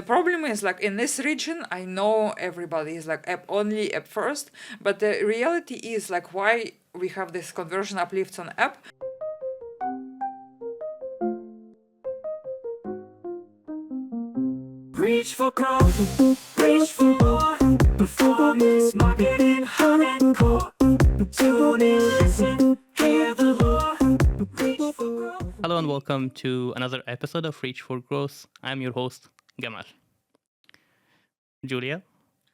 problem is like in this region, I know everybody is like app only, app first, but the reality is like why we have this conversion uplifts on app. Reach for growth, reach for more. Performance marketing, hardcore. Tune in, listen, hear the lore. Reach for growth. Hello and welcome to another episode of Reach for Growth. I'm your host, Gamal. Julia,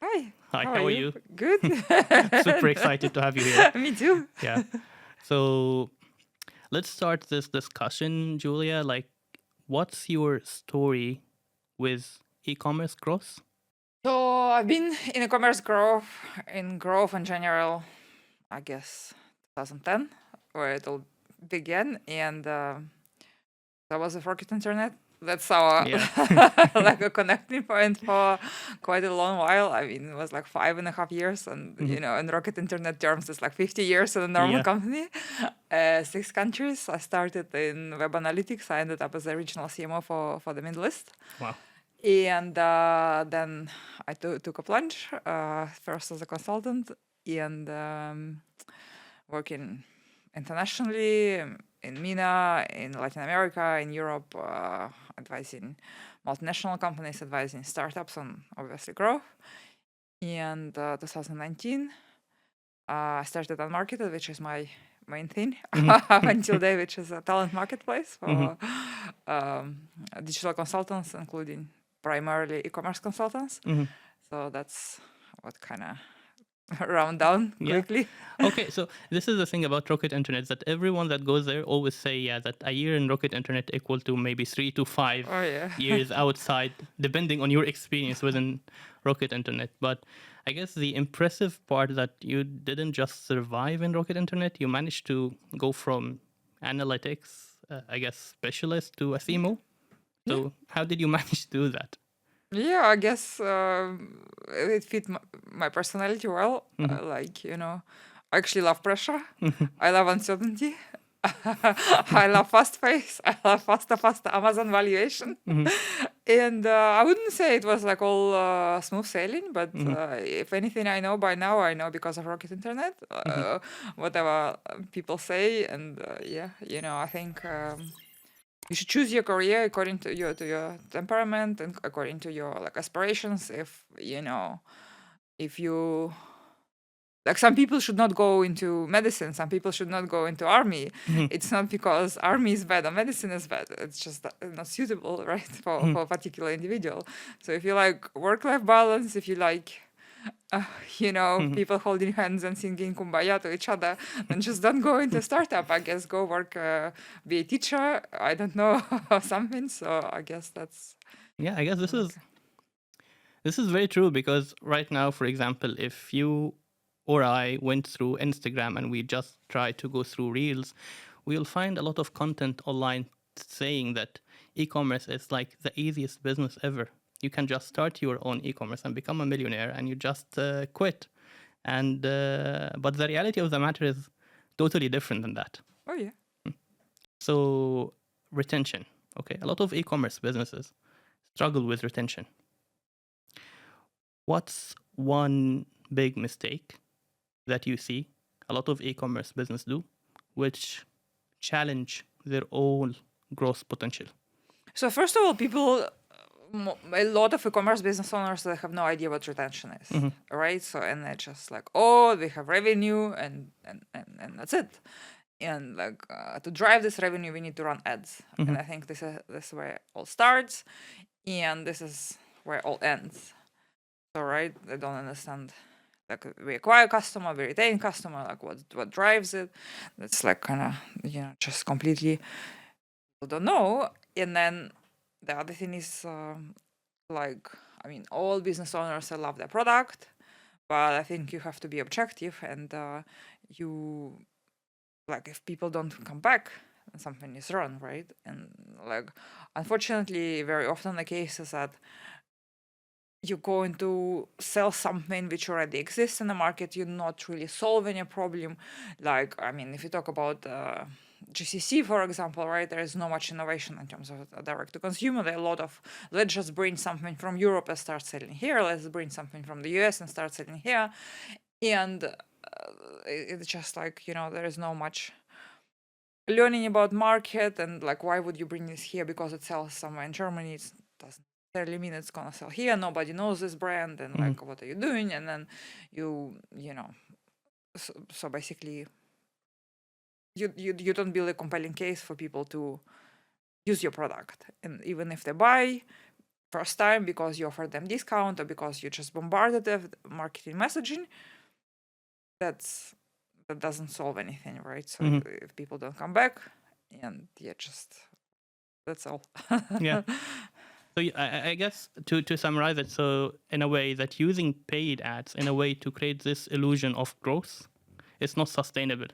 Hi. hi, how are you? Good. Super excited to have you here. Me too. Yeah. So let's start this discussion, Julia. Like, what's your story with e-commerce growth? So I've been in e-commerce growth in general, I guess 2010, where it all began, and that was a Rocket Internet. That's our Yeah. like a connecting point for quite a long while. I mean, it was like 5.5 years, and you know, in Rocket Internet terms, it's like 50 years in a normal Yeah. company. 6 countries. I started in web analytics. I ended up as a regional CMO for the Middle East. Wow. And then I took a plunge, first as a consultant and working internationally in MENA, in Latin America, in Europe, advising multinational companies, advising startups on obviously growth. And 2019, I started Unmarketed, which is my main thing until today, which is a talent marketplace for digital consultants, including primarily e-commerce consultants. So that's what kind of round down Yeah. quickly. Okay, so this is the thing about Rocket Internet, that everyone that goes there always say, yeah, that a year in Rocket Internet equal to maybe 3 to 5 Oh, yeah. years outside, depending on your experience within Rocket Internet. But I guess the impressive part that you didn't just survive in Rocket Internet, you managed to go from analytics, I guess, specialist to a CMO. So how did you manage to do that? Yeah, I guess it fit my personality well. Like, you know, I actually love pressure. I love uncertainty. I love fast pace. I love faster Amazon valuation. And I wouldn't say it was like all smooth sailing, but if anything I know by now, I know because of Rocket Internet, whatever people say. And yeah, you know, I think you should choose your career according to your temperament and according to your like aspirations. If you like, some people should not go into medicine, some people should not go into army. It's not because army is bad or medicine is bad, it's just not suitable, right, for a particular individual. So if you like work-life balance, if you like people holding hands and singing kumbaya to each other, then just don't go into startup. I guess go work, be a teacher, I don't know, something. So I guess that's... Yeah, I guess this is very true, because right now, for example, if you or I went through Instagram and we just try to go through Reels, we'll find a lot of content online saying that e-commerce is like the easiest business ever. You can just start your own e-commerce and become a millionaire, and you just quit. And but the reality of the matter is totally different than that. Oh yeah. So retention. Okay, a lot of e-commerce businesses struggle with retention. What's one big mistake that you see a lot of e-commerce business do, which challenge their own growth potential? So first of all, a lot of e-commerce business owners, they have no idea what retention is, right? So, and they're just like, oh, we have revenue and that's it. And like to drive this revenue, we need to run ads. And I think this is where it all starts, and this is where it all ends. So, right, they don't understand. Like, we acquire customer, we retain customer. Like, what drives it? That's like kind of just completely don't know. And then the other thing is like, I mean, all business owners, they love their product, but I think you have to be objective, and you like, if people don't come back, then something is wrong, right? And like, unfortunately, very often the case is that you're going to sell something which already exists in the market. You're not really solving a problem. Like, I mean, if you talk about GCC, for example, right? There is no much innovation in terms of direct to consumer. There are a lot of let's just bring something from Europe and start selling here. Let's bring something from the US and start selling here, and it's just like there is no much learning about market and like why would you bring this here because it sells somewhere in Germany. It doesn't necessarily mean it's gonna sell here. Nobody knows this brand and like what are you doing? And then you know, so basically you don't build a compelling case for people to use your product, and even if they buy first time because you offer them discount or because you just bombarded them with marketing messaging, that doesn't solve anything, right? So if people don't come back, and just that's all. Yeah. So I guess to summarize it, so in a way that using paid ads in a way to create this illusion of growth is not sustainable.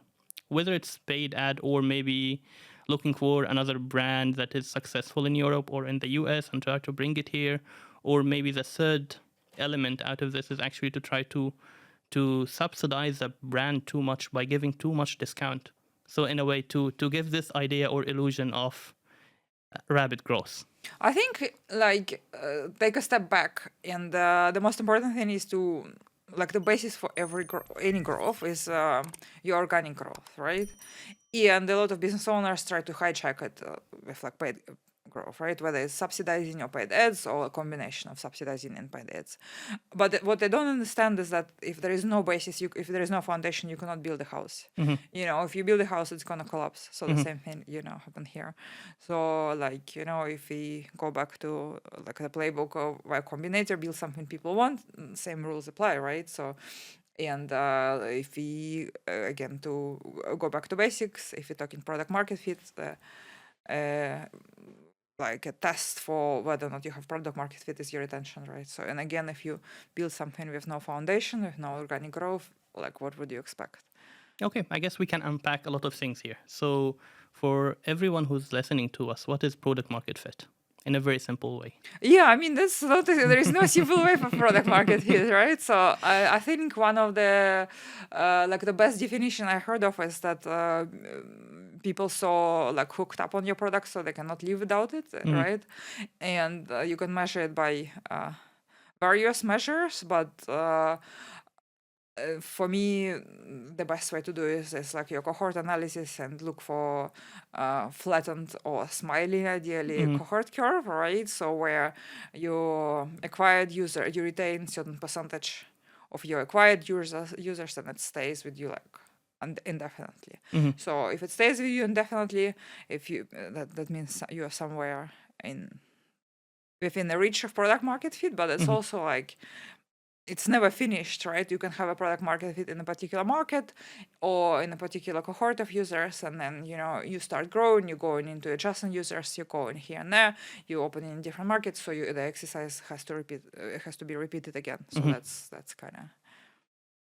Whether it's paid ad or maybe looking for another brand that is successful in Europe or in the US and try to bring it here, or maybe the third element out of this is actually to try to subsidize a brand too much by giving too much discount. So in a way to give this idea or illusion of rapid growth. I think take a step back, and the most important thing is to the basis for any growth is your organic growth, right? And a lot of business owners try to hijack it with paid growth, right? Whether it's subsidizing your paid ads or a combination of subsidizing and paid ads. But what they don't understand is that if there is no basis, if there is no foundation, you cannot build a house. If you build a house, it's gonna collapse. So the same thing, happened here. So if we go back to the playbook of why Combinator build something people want, same rules apply, right? So. And if we, again, to go back to basics, if we're talking product market fit, like a test for whether or not you have product market fit is your retention, right? So, and again, if you build something with no foundation, with no organic growth, what would you expect? Okay, I guess we can unpack a lot of things here. So for everyone who's listening to us, what is product market fit? In a very simple way. Yeah, I mean, there is no simple way for product market fit, right? So I think one of the the best definition I heard of is that people so hooked up on your product so they cannot live without it, right? And you can measure it by various measures, but for me, the best way to do is your cohort analysis and look for flattened or smiling, ideally, cohort curve, right? So where your acquired user, you retain certain percentage of your acquired users, and it stays with you indefinitely. So if it stays with you indefinitely, if you that means you are somewhere within the reach of product market fit, but it's also it's never finished, right? You can have a product market fit in a particular market or in a particular cohort of users, and then you start growing, you're going into adjacent users, you're going here and there, you open in different markets, so the exercise has to be repeated again. So that's kind of.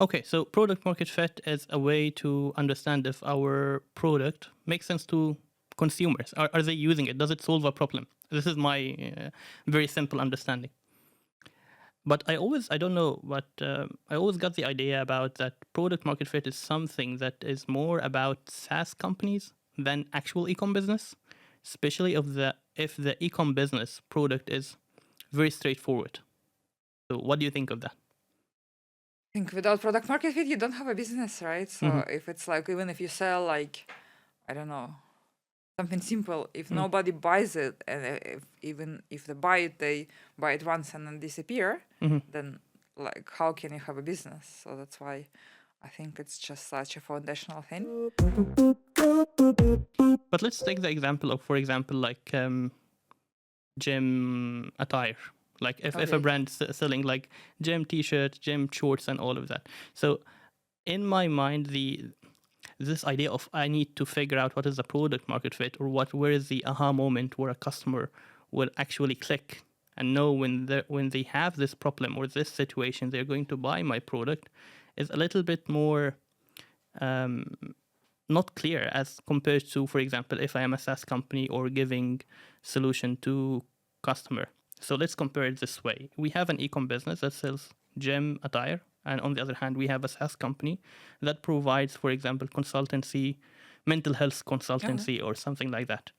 Okay, so product market fit is a way to understand if our product makes sense to consumers. Are they using it? Does it solve a problem? This is my very simple understanding. But I don't know, but I always got the idea about that product market fit is something that is more about SaaS companies than actual e-com business, especially if the e-com business product is very straightforward. So what do you think of that? I think without product market fit, you don't have a business, right? So if it's even if you sell I don't know, something simple, if nobody buys it, and even if they buy it, they buy it once and then disappear, then how can you have a business? So that's why I think it's just such a foundational thing. But let's take the example of, for example, gym attire. If a brand's selling gym t-shirts, gym shorts, and all of that. So in my mind, this idea of I need to figure out what is the product market fit, or where is the aha moment where a customer will actually click and know when they have this problem or this situation, they're going to buy my product, is a little bit more not clear as compared to, for example, if I am a SaaS company or giving solution to customer. So let's compare it this way. We have an e-com business that sells gym attire, and on the other hand, we have a SaaS company that provides, for example, consultancy, mental health consultancy or something like that.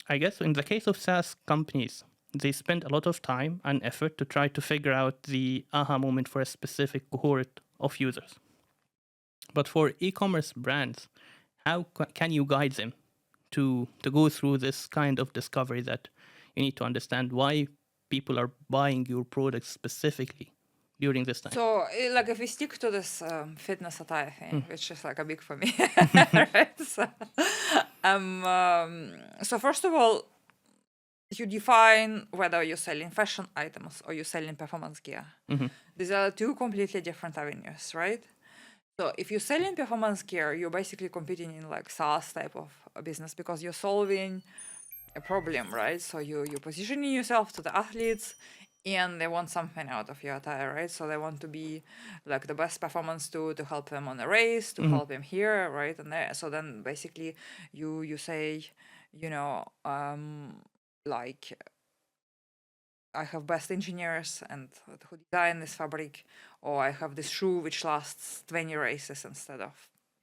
I guess in the case of SaaS companies, they spend a lot of time and effort to try to figure out the aha moment for a specific cohort of users. But for e-commerce brands, how can you guide them to go through this kind of discovery that you need to understand why people are buying your products specifically during this time? So, like, if we stick to this fitness attire thing, which is like a big for me, right? So first of all, you define whether you're selling fashion items or you're selling performance gear. These are two completely different avenues, right? So if you're selling performance gear, you're basically competing in like SaaS type of a business because you're solving a problem, right? So you're positioning yourself to the athletes and they want something out of your attire, right? So they want to be like the best performance to help them on a race, to help them here, right? And there. So then basically you say, you know, like I have best engineers and who design this fabric, or I have this shoe which lasts 20 races instead of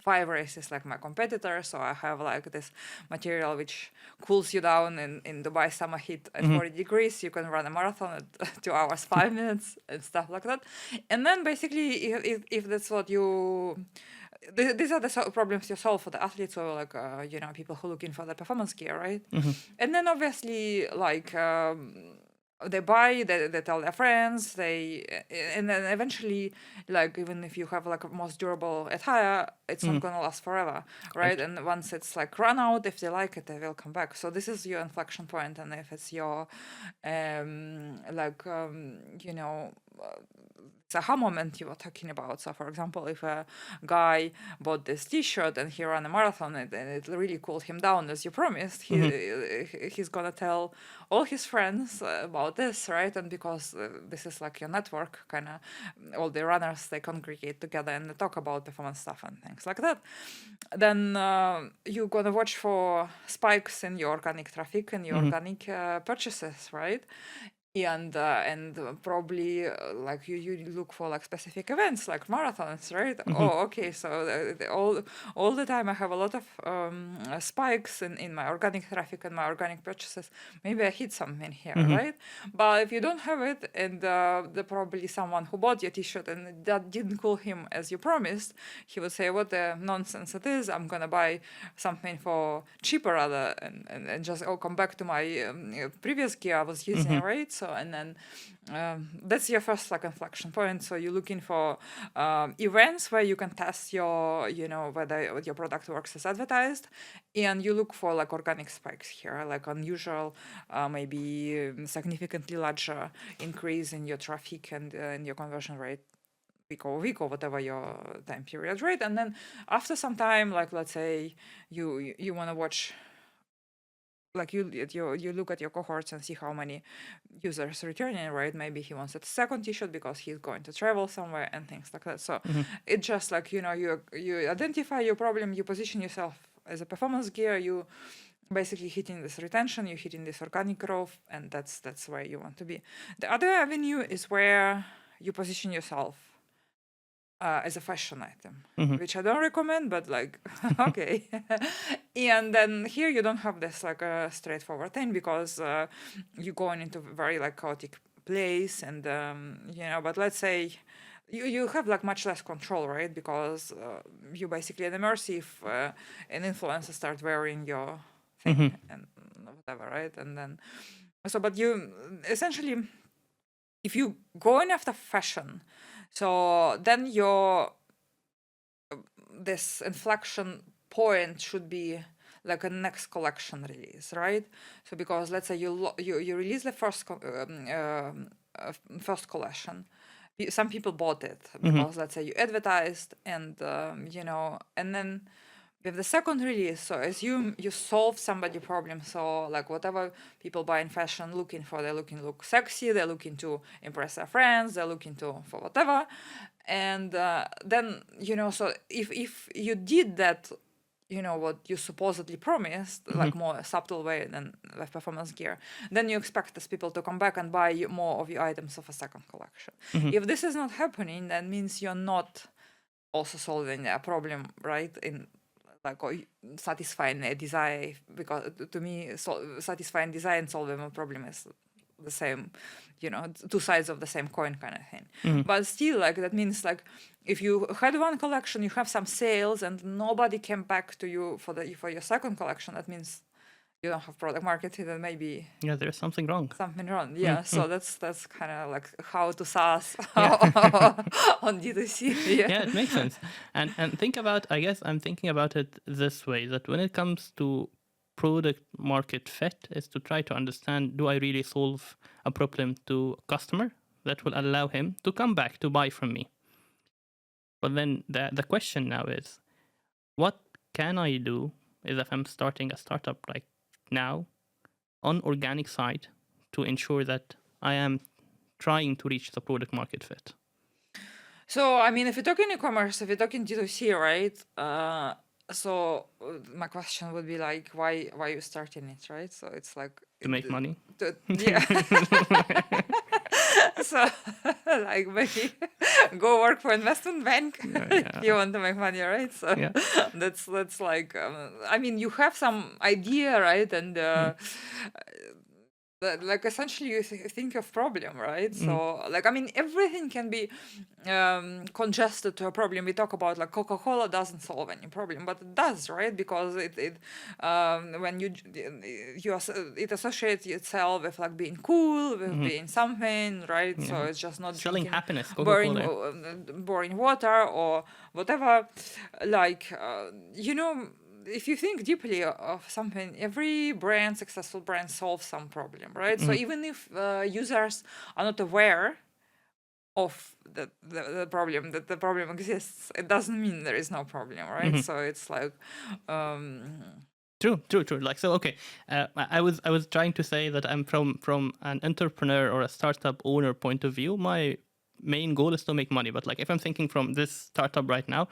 5 races like my competitor. So I have like this material which cools you down in Dubai summer heat at 40 degrees. You can run a marathon at 2 hours, 5 minutes and stuff like that. And then basically if that's what you... These are the problems you solve for the athletes or like, you know, people who are looking for the performance gear, right? And then obviously like... they buy, they tell their friends, and then eventually, like, even if you have like a most durable attire, it's not gonna last forever, right? And once it's like run out, if they like it, they will come back. So this is your inflection point, and if it's your you know, it's aha moment you were talking about. So for example, if a guy bought this t-shirt and he ran a marathon and it really cooled him down as you promised, he's gonna tell all his friends about this, right? And because this is like your network, kind of all the runners, they congregate together and they talk about performance stuff and things like that, then you're gonna watch for spikes in your organic traffic and your organic purchases, right? And probably like you look for like specific events like marathons, right? Oh, okay, so all the time I have a lot of spikes in my organic traffic and my organic purchases. Maybe I hit something here, right? But if you don't have it, and the probably someone who bought your t-shirt and that didn't cool him as you promised, he would say, what the nonsense it is, I'm gonna buy something for cheaper rather and just come back to my previous gear I was using, right? So and then that's your first like inflection point. So you're looking for events where you can test your, you know, whether your product works as advertised, and you look for like organic spikes here, like unusual, maybe significantly larger increase in your traffic and in your conversion rate week over week or whatever your time period, right? And then after some time, like let's say you want to watch, like you look at your cohorts and see how many users returning, right? Maybe he wants a second t-shirt because he's going to travel somewhere and things like that. So it's just like, you know, you identify your problem, you position yourself as a performance gear, you basically hitting this retention, you hitting this organic growth, and that's where you want to be. The other avenue is where you position yourself as a fashion item, which I don't recommend, but like, okay. And then here you don't have this like a straightforward thing because you're going into a very like chaotic place, and you know, but let's say you have like much less control, right? Because you basically at the mercy if an influencer starts wearing your thing and whatever, right? And then so, but you essentially, if you going after fashion, so then your this inflection point should be like a next collection release, right? So because let's say you release the first first collection, some people bought it because let's say you advertised and you know, and then with the second release, so assume you solve somebody problem. So like whatever people buy in fashion looking for, they're looking to look sexy, they're looking to impress their friends, they're looking to for whatever. And then, you know, so if you did that, you know, what you supposedly promised, like more subtle way than with performance gear, then you expect these people to come back and buy more of your items of a second collection. If this is not happening, that means you're not also solving a problem, right? In like or satisfying a desire, because to me, satisfying desire and solving a problem is the same, two sides of the same coin kind of thing. But still, like that means like if you had one collection, you have some sales, and nobody came back to you for your second collection. That means you don't have product market fit, and maybe Yeah, there's something wrong. something wrong. Yeah, so that's kind of like how to SaaS Yeah. on D2C. Yeah. Yeah, it makes sense. And think about, I guess I'm thinking about it this way, that when it comes to product market fit is to try to understand, do I really solve a problem to a customer that will allow him to come back to buy from me? But then the question now is, what can I do is if I'm starting a startup like now on organic side to ensure that I am trying to reach the product market fit? So, I mean, if you're talking e-commerce, if you're talking D2C, right? My question would be like, why you starting it, right? So it's like To make money? yeah. So, like maybe go work for investment bank if you want to make money, right? So Yeah. that's like, I mean, you have some idea, right? And like essentially you think of problem, right? So like, I mean, everything can be congested to a problem. We talk about like Coca-Cola doesn't solve any problem, but it does, right? Because it when it associates itself with like being cool, with being something, right? So it's just not Selling drinking happiness, boring Coca-Cola. boring water or whatever. Like if you think deeply of something, every successful brand solves some problem, right? So even if users are not aware of the problem, that the problem exists, it doesn't mean there is no problem, right? So it's like True. Like, so, okay. I was trying to say that I'm from an entrepreneur or a startup owner point of view. My main goal is to make money. But like, if I'm thinking from this startup right now,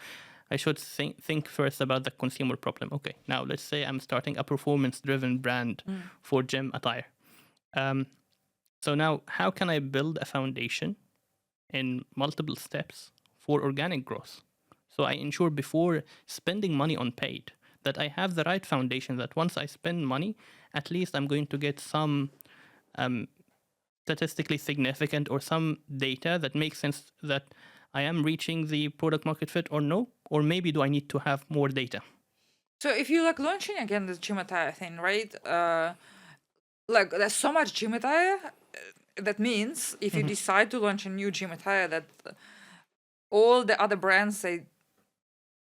I should think first about the consumer problem. Okay, now let's say I'm starting a performance-driven brand for gym attire. So now, how can I build a foundation in multiple steps for organic growth? So I ensure before spending money on paid that I have the right foundation, that once I spend money, at least I'm going to get some statistically significant or some data that makes sense that I am reaching the product market fit or no, or maybe do I need to have more data? so if you like launching again the gym attire thing, right? Like there's so much gym attire. That means if you decide to launch a new gym attire, that all the other brands say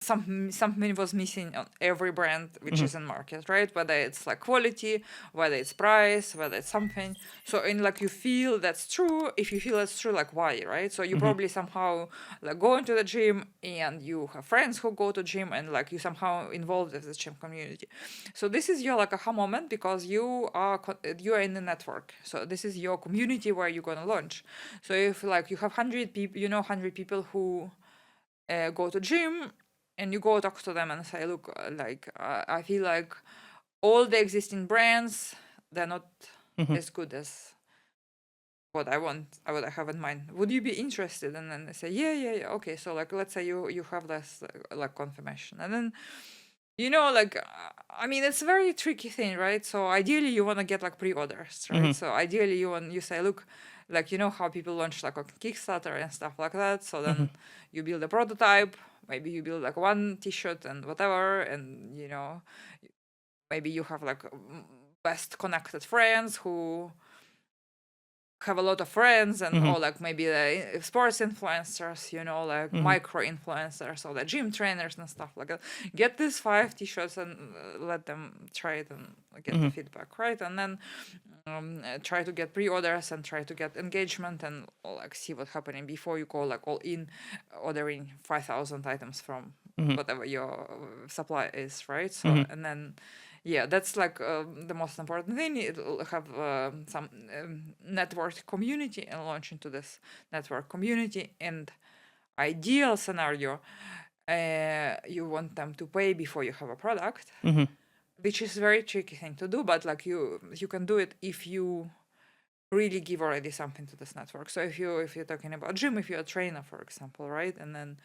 something was missing on every brand which is in market, right? Whether it's like quality, whether it's price, whether it's something. So in like you feel that's true. If you feel that's true, like why, right? So you probably somehow like go into the gym and you have friends who go to gym and like you somehow involved with the gym community. So this is your like aha moment because you are in the network. So this is your community where you're gonna launch. So if like you have 100 people, 100 people who go to gym, and you go talk to them and say, look, I feel like all the existing brands, they're not as good as what I have in mind. Would you be interested? And then they say, yeah. Okay, so like let's say you have this like confirmation, and then I mean, it's a very tricky thing, right? So ideally you want to get like pre-orders, right? So ideally you say, look, like how people launch like on Kickstarter and stuff like that. So then you build a prototype. Maybe you build like one T-shirt and whatever, and maybe you have like best connected friends who have a lot of friends, and or like maybe the sports influencers, like micro influencers or the gym trainers and stuff like that. Get these 5 T-shirts and let them try it and get the feedback, right? And then try to get pre-orders and try to get engagement and like see what's happening before you go like all in ordering 5,000 items from whatever your supply is, right? So and then that's like the most important thing. It'll have some network community and launch into this network community. And ideal scenario, you want them to pay before you have a product, which is a very tricky thing to do. But like you can do it if you really give already something to this network. So if you're talking about gym, if you're a trainer, for example, right, and then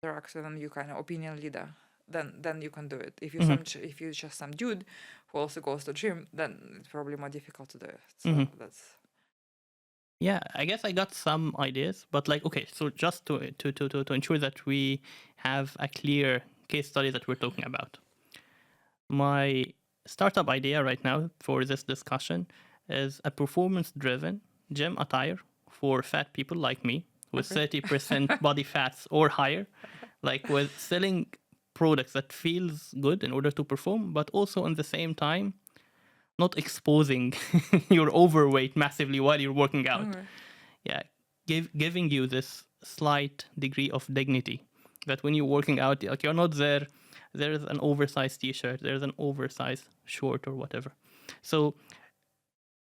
interact with them, you kind of opinion leader, then you can do it. If you if you're just some dude who also goes to gym, then it's probably more difficult to do it. So that's. Yeah, I guess I got some ideas, but like, okay, so just to ensure that we have a clear case study that we're talking about. My startup idea right now for this discussion is a performance-driven gym attire for fat people like me with 30% body fats or higher, like with selling products that feels good in order to perform, but also at the same time not exposing your overweight massively while you're working out. Yeah, giving you this slight degree of dignity that when you're working out, like you're not there. There's an oversized t-shirt, there's an oversized short or whatever. So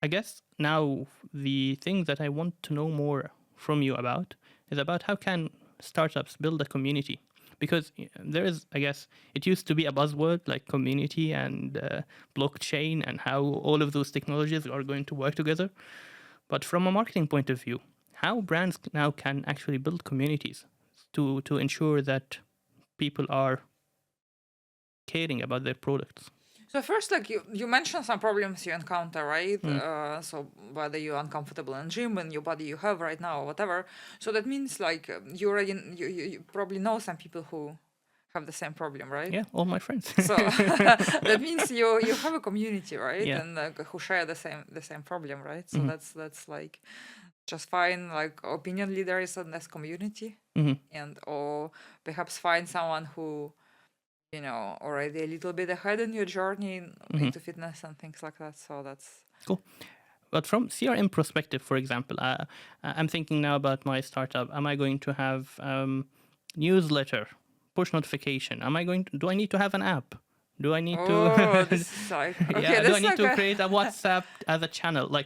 I guess now the thing that I want to know more from you about is about how can startups build a community? Because there is, I guess, it used to be a buzzword like community and blockchain and how all of those technologies are going to work together. But from a marketing point of view, how brands now can actually build communities to ensure that people are caring about their products? So first, like you mentioned some problems you encounter, right? So whether you're uncomfortable in gym and your body you have right now or whatever. So that means like you already you probably know some people who have the same problem, right? Yeah, all my friends. So that means you have a community, right? Yeah. And who share the same problem, right? So that's like just fine. Like opinion leaders in this community, and or perhaps find someone who already a little bit ahead in your journey into fitness and things like that. So that's cool. But from CRM perspective, for example, I'm thinking now about my startup. Am I going to have newsletter, push notification? Do I need to have an app? Do I need to? This is like, okay, yeah. Do I need like to create a WhatsApp as a channel? Like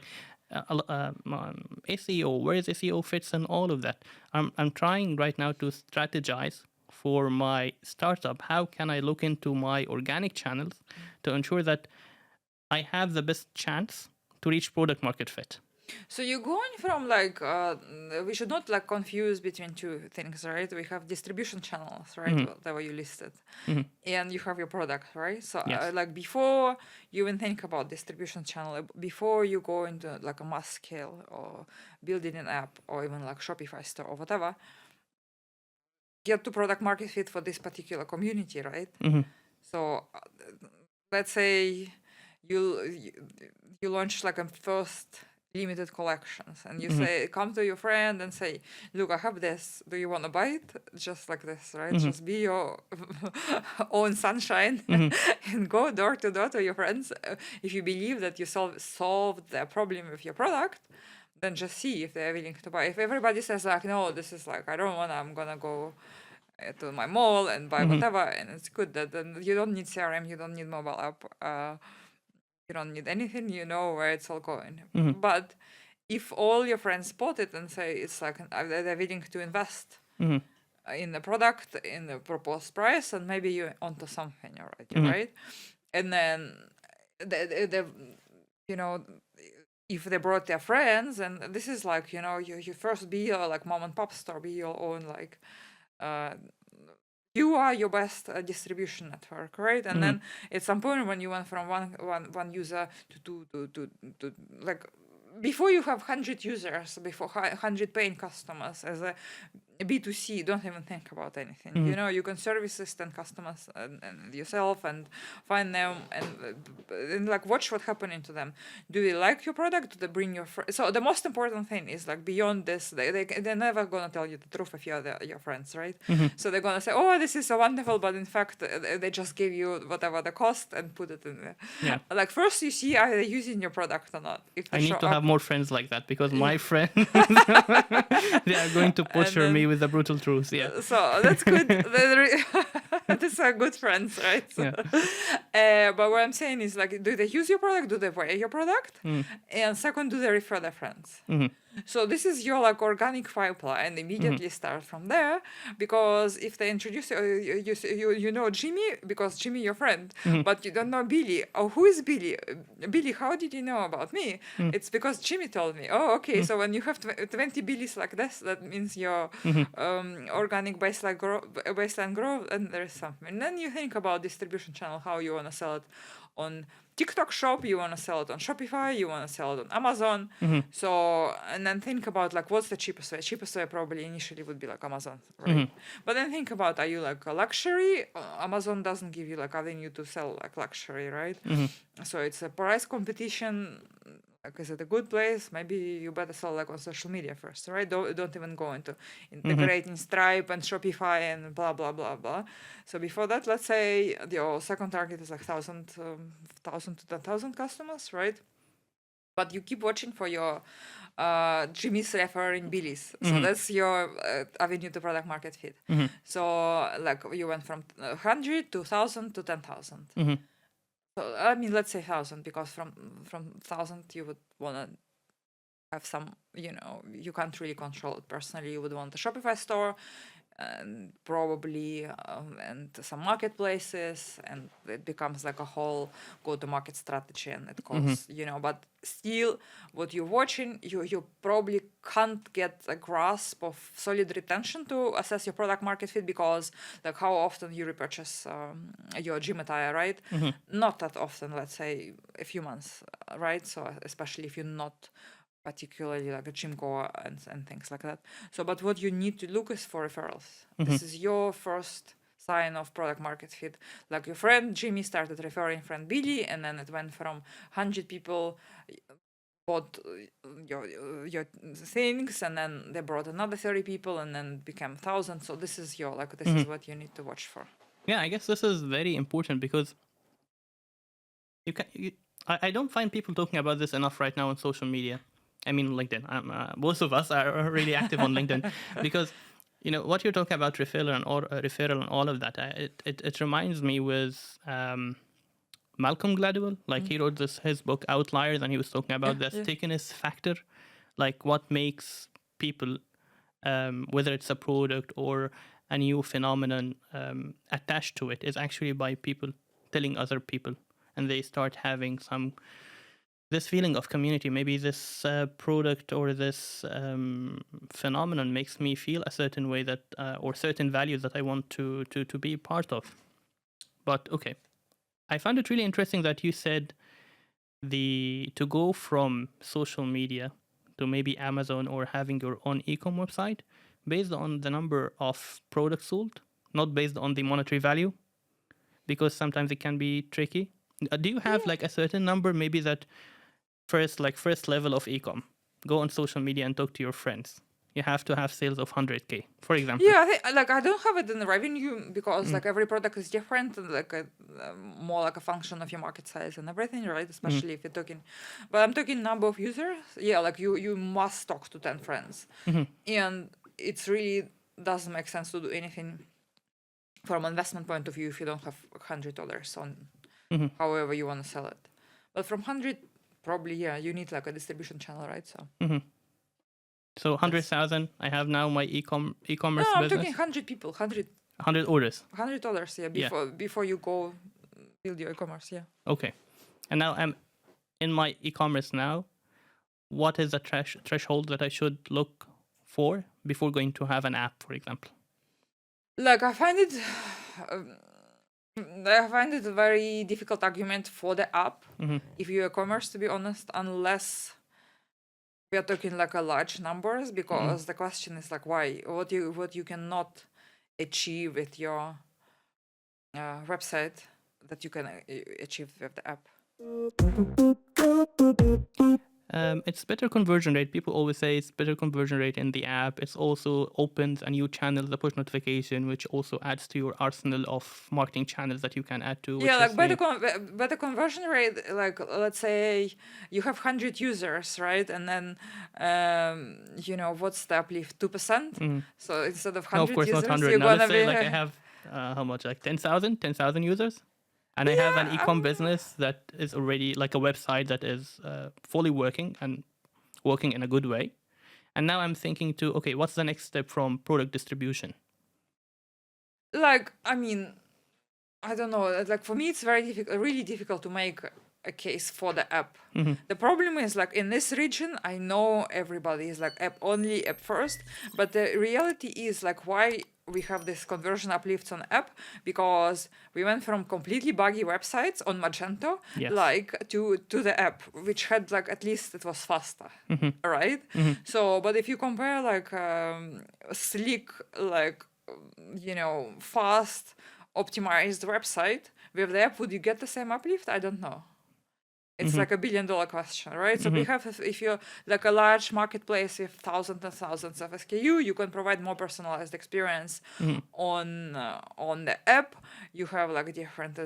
SEO, where is SEO fits and all of that. I'm trying right now to strategize for my startup. How can I look into my organic channels to ensure that I have the best chance to reach product market fit? So you're going from like we should not like confuse between two things, right? We have distribution channels, right? Whatever you listed, and you have your product, right? So Yes. like before you even think about distribution channel, before you go into like a mass scale or building an app or even like Shopify store or whatever, get to product market fit for this particular community, right? So let's say you launch like a first limited collections and you say, come to your friend and say, look, I have this, do you want to buy it? Just like this, right? Just be your own sunshine and go door to door to your friends. If you believe that you solved the problem with your product, then just see if they're willing to buy. If everybody says like, no, this is like, I don't want to, I'm gonna go to my mall and buy whatever, and it's good, that then you don't need CRM, you don't need mobile app, you don't need anything, you know where it's all going. But if all your friends spot it and say it's like they're willing to invest in the product, in the proposed price, and maybe you're onto something already, right? And then they if they brought their friends, and this is like you first be a like mom and pop store, be your own like you are your best distribution network, right? And then at some point when you went from one user to like before you have 100 users, before 100 paying customers as a B2C, don't even think about anything. You can service assistant customers and yourself and find them and like watch what happening to them. Do they like your product? Do they bring your friends? So the most important thing is like beyond this, they're never gonna tell you the truth if you're your friends, right? So they're gonna say, oh, this is so wonderful, but in fact they just give you whatever the cost and put it in there. Yeah. Like first you see are they using your product or not. If they I need to have more friends like that because my friends they are going to push me with the brutal truth. Yeah. So that's good. These are good friends, right? So, but what I'm saying is like, do they use your product? Do they buy your product? And second, do they refer their friends? So this is your like organic pipeline. Immediately start from there, because if they introduce you know Jimmy because Jimmy your friend, but you don't know Billy. Oh, who is Billy? Billy, how did you know about me? It's because Jimmy told me. Oh, okay. So when you have 20 Billys like this, that means your organic baseline growth, and there is something. And then you think about distribution channel, how you want to sell it on TikTok shop, you want to sell it on Shopify, you want to sell it on Amazon. So, and then think about like what's the cheapest way. Cheapest way probably initially would be like Amazon, right? But then think about, are you like a luxury? Amazon doesn't give you like avenue to sell like luxury, right? So it's a price competition. Like, is it a good place? Maybe you better sell like on social media first, right? Don't even go into integrating Stripe and Shopify and blah blah blah blah. So before that, let's say your second target is like 1,000 to 10,000 customers, right? But you keep watching for your Jimmy's referring Billy's. So that's your avenue to product market fit. So like you went from 100 to 1,000 to 10,000. So I mean, let's say 1,000, because from 1,000 you would want to have some, you can't really control it personally. You would want a Shopify store, and probably and some marketplaces, and it becomes like a whole go-to-market strategy, and it costs, but still what you're watching, you probably can't get a grasp of solid retention to assess your product market fit, because like how often you repurchase your gym attire, right? Not that often, let's say a few months, right? So especially if you're not particularly like a gym goer and things like that. So, but what you need to look is for referrals. This is your first sign of product market fit. Like your friend Jimmy started referring friend Billy, and then it went from 100 people bought your things, and then they brought another 30 people, and then it became 1,000. So this is is what you need to watch for. Yeah, I guess this is very important, because I don't find people talking about this enough right now on social media. I mean, LinkedIn. Most of us are really active on LinkedIn, because what you're talking about, referral and all of that. It reminds me with Malcolm Gladwell. Like he wrote his book Outliers, and he was talking about the stickiness factor, like what makes people, whether it's a product or a new phenomenon, attached to it, is actually by people telling other people, and they start having this feeling of community. Maybe this product or this phenomenon makes me feel a certain way that, or certain values that I want to be part of. But okay, I found it really interesting that you said to go from social media to maybe Amazon or having your own e-com website based on the number of products sold, not based on the monetary value, because sometimes it can be tricky. Do you have like a certain number, maybe that first level of e-com, go on social media and talk to your friends, you have to have sales of 100K, for example? Yeah, I don't have it in the revenue, because like every product is different, and like more like a function of your market size and everything, right? Especially if you're talking, but I'm talking number of users. Yeah, like you must talk to 10 friends, and it's really doesn't make sense to do anything from an investment point of view if you don't have $100 on however you want to sell it. But from 100, probably you need like a distribution channel, right? So. So 100,000. I have now my e-commerce No, I'm business. talking 100 people, 100 orders. $100. Before you go build your e-commerce. Yeah. Okay, and now I'm in my e-commerce now. What is the threshold that I should look for before going to have an app, for example? Like I find it a very difficult argument for the app if you're e-commerce, to be honest, unless we are talking like a large numbers, because the question is like why, what you cannot achieve with your website that you can achieve with the app. It's better conversion rate. People always say it's better conversion rate in the app. It also opens a new channel, the push notification, which also adds to your arsenal of marketing channels that you can add to. Yeah, like better conversion rate. Like let's say you have 100 users, right? And then what's the uplift? 2%. So instead of 100 no, of course users, not 100. you're Now gonna let's say be like I have how much? Like 10,000 users. And I have an e-com business that is already like a website that is fully working and working in a good way. And now I'm thinking okay, what's the next step from product distribution? Like, I mean, I don't know. Like for me, it's really difficult to make a case for the app. The problem is like in this region, I know everybody is like app only, app first, but the reality is like why we have this conversion uplifts on app, because we went from completely buggy websites on Magento Yes. like to the app, which had like at least it was faster, right? So but if you compare like slick, like fast optimized website with the app, would you get the same uplift? I don't know. It's like $1 billion question, right? So we have, if you're like a large marketplace with thousands and thousands of SKU, you can provide more personalized experience on the app. You have like different,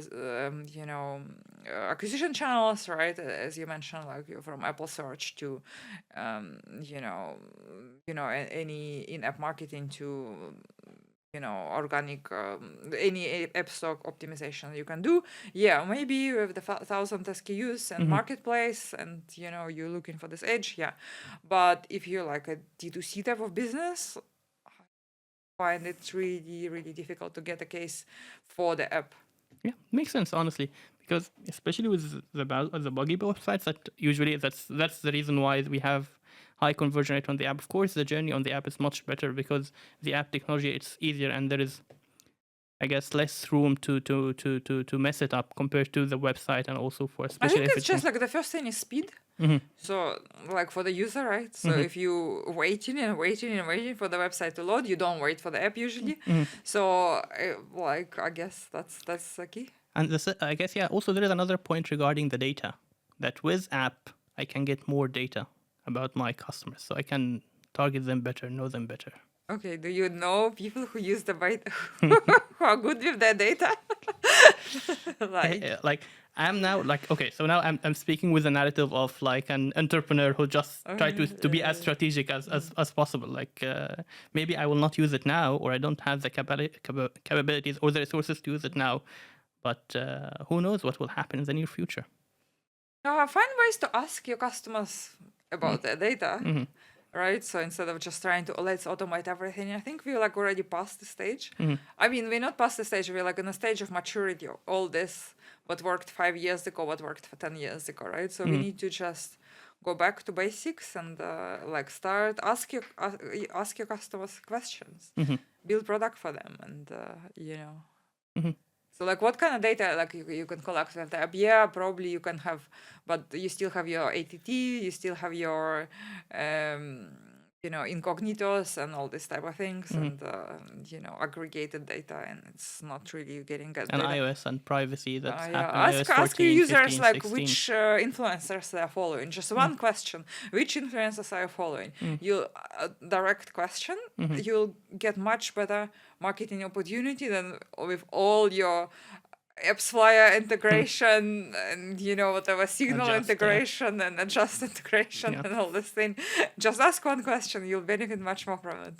acquisition channels, right? As you mentioned, like from Apple Search to, any in-app marketing to organic, any app stock optimization you can do. Yeah, maybe with the 1,000 SKUs and marketplace, and you're looking for this edge. Yeah, but if you're like a D2C type of business, I find it really, really difficult to get a case for the app. Yeah, makes sense, honestly, because especially with the buggy websites, that usually that's the reason why we have high conversion rate on the app. Of course, the journey on the app is much better because the app technology, it's easier, and there is, I guess, less room to mess it up compared to the website, and also for I especially think if it's just like the first thing is speed. So like for the user, right? So if you waiting for the website to load, you don't wait for the app usually. So I guess that's the key. And I guess, yeah, also there is another point regarding the data, that with app, I can get more data about my customers, so I can target them better, know them better. Okay, do you know people who use the who are good with their data? Like I'm now okay, so now I'm speaking with a narrative of like an entrepreneur who just try to be as strategic as possible. Like maybe I will not use it now, or I don't have the capabilities or the resources to use it now, but who knows what will happen in the near future. Find ways to ask your customers about their data. Right, so instead of just trying to let's automate everything, I think we're like already past the stage. I mean, we're not past the stage, we're like in a stage of maturity. All this, what worked 5 years ago, what worked for 10 years ago, right? So we need to just go back to basics and like start ask your customers questions, build product for them, and So like what kind of data like you can collect with the app? Yeah, probably you can have, but you still have your ATT, you still have your incognitos and all this type of things, and aggregated data, and it's not really getting good and data. iOS and privacy that's happening. Ask iOS 14, your users 15, like 16. which influencers they are following. Just one question: which influencers are you following? You direct question. You'll get much better marketing opportunity than with all your Ep.5 integration and whatever signal Adjust, integration and adjust integration and all this thing. Just ask one question, you'll benefit much more from it.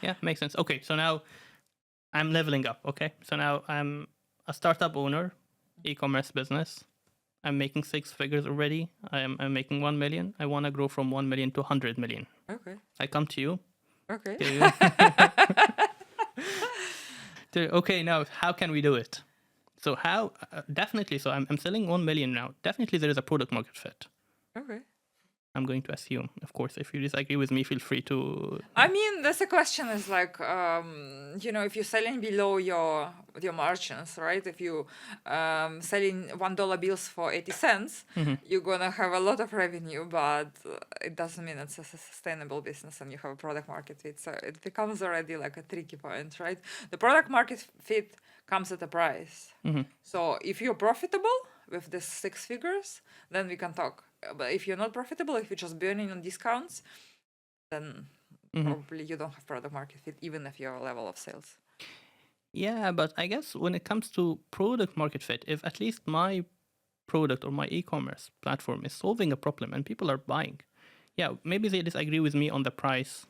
Yeah, makes sense. Okay, so now I'm leveling up. Okay, so now I'm a startup owner, e-commerce business. I'm making 6 figures already. I'm making 1 million. I want to grow from 1 million to 100 million. Okay. I come to you. Okay. Okay, now how can we do it? So how, definitely, so I'm selling 1 million now. Definitely there is a product market fit. Okay. I'm going to assume. Of course, if you disagree with me, feel free to... I mean, that's the question is like, if you're selling below your margins, right? If you selling $1 bills for 80 cents, you're going to have a lot of revenue, but it doesn't mean it's a sustainable business and you have a product market fit. So it becomes already like a tricky point, right? The product market fit comes at a price. So if you're profitable with this 6 figures, then we can talk. But if you're not profitable, if you're just burning on discounts, then probably you don't have product market fit, even if your level of sales. Yeah, but I guess when it comes to product market fit, if at least my product or my e-commerce platform is solving a problem and people are buying, yeah, maybe they disagree with me on the price,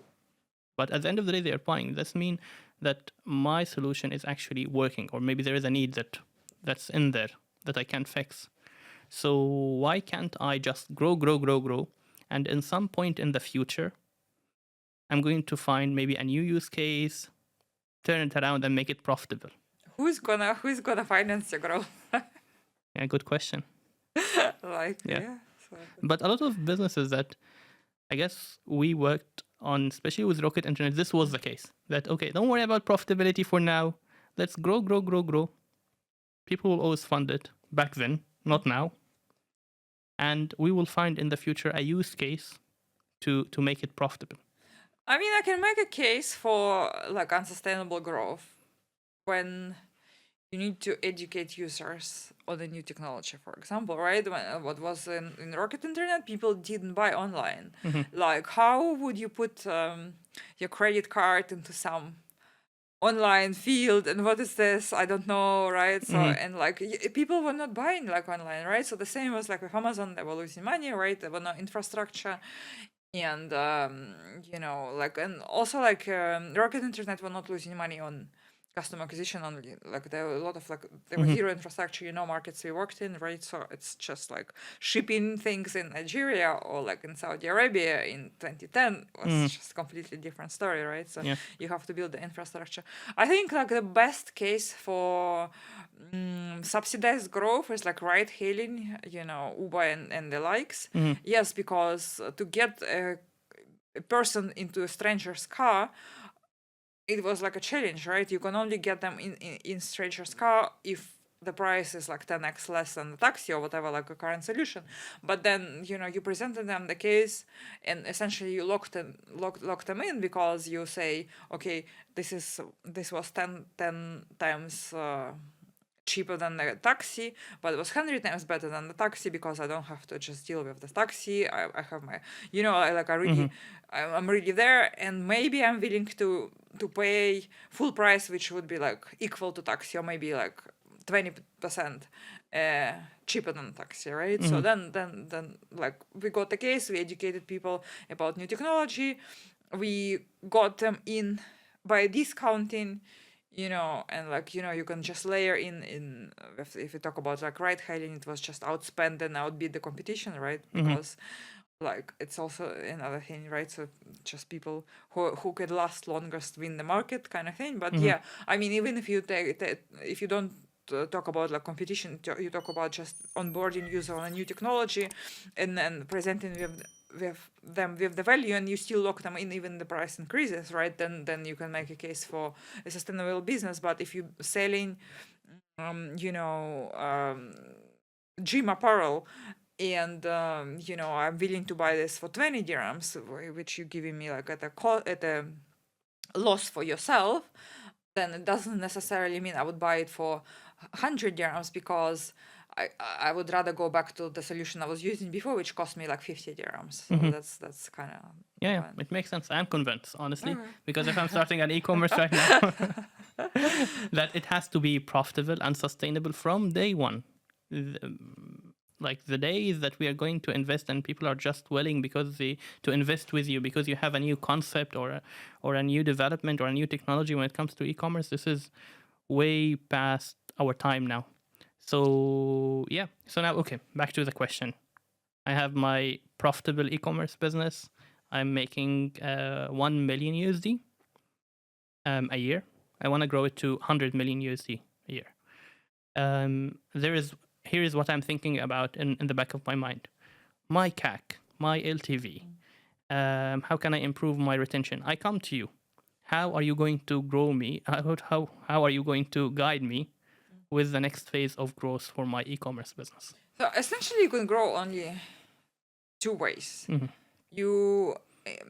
but at the end of the day, they are buying. This means that my solution is actually working, or maybe there is a need that's in there that I can fix. So why can't I just grow, and in some point in the future, I'm going to find maybe a new use case, turn it around and make it profitable? Who's gonna finance your growth? Yeah, good question. Like, Yeah. yeah. So, But a lot of businesses that I guess we worked on, especially with Rocket Internet, this was the case. That, okay, don't worry about profitability for now. Let's grow, grow, grow, grow. People will always fund it back then, not now. And we will find in the future a use case to make it profitable. I mean, I can make a case for like unsustainable growth when you need to educate users on the new technology, for example, right? What was in Rocket Internet, people didn't buy online. Like, how would you put your credit card into some online field, and what is this? I don't know, right? So, and like people were not buying like online, right? So the same was like with Amazon, they were losing money, right? There were no infrastructure. And you know, like, and also like Rocket Internet were not losing money on customer acquisition only. Like there were a lot of like there was zero infrastructure, you know, markets we worked in, right? So it's just like shipping things in Nigeria or like in Saudi Arabia in 2010 was just a completely different story, right? So Yeah. you have to build the infrastructure. I think like the best case for subsidized growth is like ride hailing, you know, Uber and the likes. Yes, because to get a person into a stranger's car, it was like a challenge, right? You can only get them in stranger's car if the price is like 10x less than the taxi or whatever, like a current solution. But then, you know, you presented them the case and essentially you locked them in because you say, okay, this was 10 times cheaper than the taxi, but it was 100 times better than the taxi because I don't have to just deal with the taxi. I have my, you know, I'm really there, and maybe I'm willing to pay full price, which would be like equal to taxi or maybe like 20% cheaper than taxi, right? So then like we got the case, we educated people about new technology, we got them in by discounting, you know, and like, you know, you can just layer in if you talk about like ride hailing, it was just outspend and outbid the competition, right? Because like it's also another thing, right? So just people who could last longest win the market kind of thing. But yeah, I mean, even if you if you don't talk about like competition, you talk about just onboarding user on a new technology and then presenting with the value, and you still lock them in even the price increases, right? Then you can make a case for a sustainable business. But if you selling you know, gym apparel, and you know, I'm willing to buy this for 20 dirhams, which you're giving me like at a loss for yourself, then it doesn't necessarily mean I would buy it for 100 dirhams, because I would rather go back to the solution I was using before, which cost me like 50 dirhams. So that's kind of Yeah, it makes sense. I'm convinced, honestly, because if I'm starting an e-commerce right now, that it has to be profitable and sustainable from day one. Like the days that we are going to invest and people are just willing to invest with you because you have a new concept or a new development or a new technology when it comes to e-commerce, this is way past our time now. So yeah. So now, okay, back to the question. I have my profitable e-commerce business. I'm making 1 million USD a year. I want to grow it to 100 million USD a year. Here is what I'm thinking about in the back of my mind. My CAC, my LTV. How can I improve my retention? I come to you. How are you going to grow me? How are you going to guide me with the next phase of growth for my e-commerce business? So essentially, you can grow only two ways. You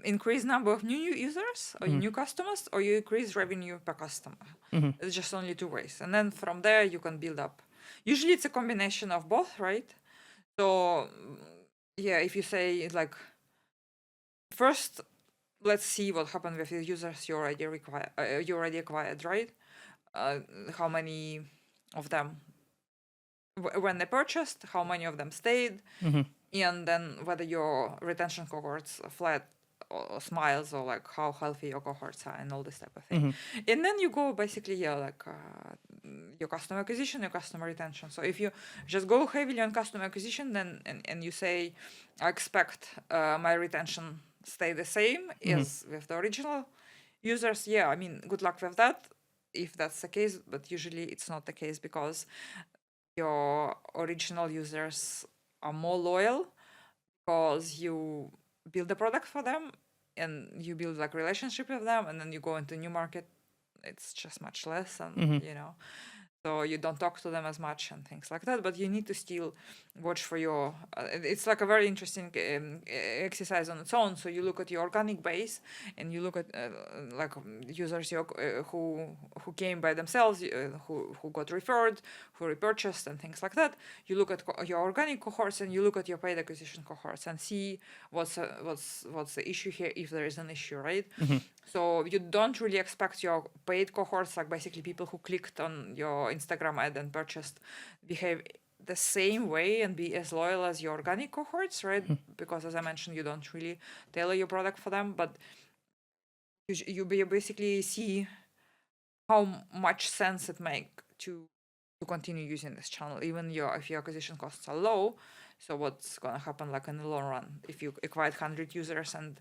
increase number of new users or new customers, or you increase revenue per customer. It's just only two ways, and then from there you can build up. Usually it's a combination of both, right? So yeah, if you say like, first let's see what happened with the users you already acquired, right? How many of them when they purchased, how many of them stayed, and then whether your retention cohorts are flat or smiles, or like how healthy your cohorts are and all this type of thing. And then you go basically, yeah, like your customer acquisition, your customer retention. So if you just go heavily on customer acquisition, then and you say, I expect my retention stay the same as with the original users, yeah, I mean, good luck with that if that's the case, but usually it's not the case, because your original users are more loyal because you build a product for them and you build like relationship with them, and then you go into new market, it's just much less, and so you don't talk to them as much and things like that, but you need to still watch for your it's like a very interesting exercise on its own. So you look at your organic base and you look at users who came by themselves, who got referred, who repurchased and things like that. You look at your organic cohorts and you look at your paid acquisition cohorts and see what's the issue here, if there is an issue, right? So you don't really expect your paid cohorts, like basically people who clicked on your Instagram ad and purchased, behave the same way and be as loyal as your organic cohorts, right? Because as I mentioned, you don't really tailor your product for them, but you basically see how much sense it make to continue using this channel, even if your acquisition costs are low. So what's gonna happen like in the long run if you acquired 100 users and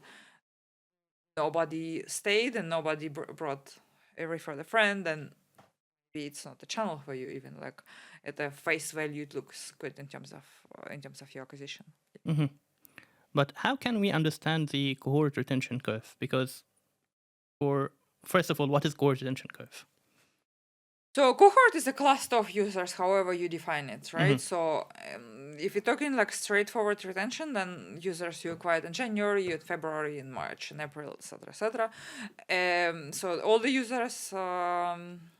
nobody stayed and nobody brought referred a friend, then maybe it's not a channel for you. Even like at a face value, it looks good in terms of your acquisition. But how can we understand the cohort retention curve? Because first of all, what is cohort retention curve? So cohort is a cluster of users, however you define it, right? So if you're talking like straightforward retention, then users you acquired in January, in February, in March, in April, etc., etc. So all the users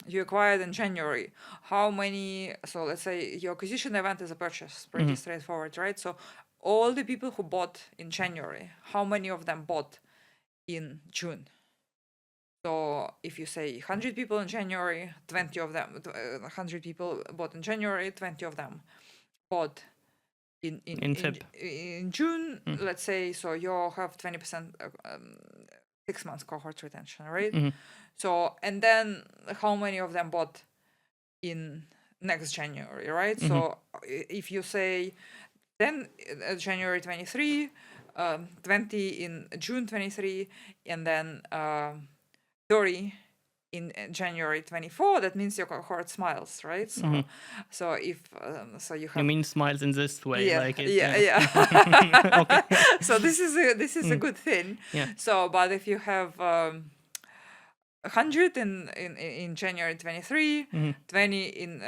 you acquired in January, how many? So let's say your acquisition event is a purchase, pretty straightforward, right? So all the people who bought in January, how many of them bought in June? So if you say 100 people in January, 20 of them, 100 people bought in January, 20 of them bought in June, let's say, so you have 20% 6 months cohort retention, right? So, and then how many of them bought in next January, right? So if you say 10 January 23, 20 in June 23, and then 30 in January 24, that means your cohort smiles, right? So, so if so, you have. You mean smiles in this way, Yeah, like it, yeah. Okay. So this is a good thing. Yeah. So, but if you have 100 in January 23, 20 in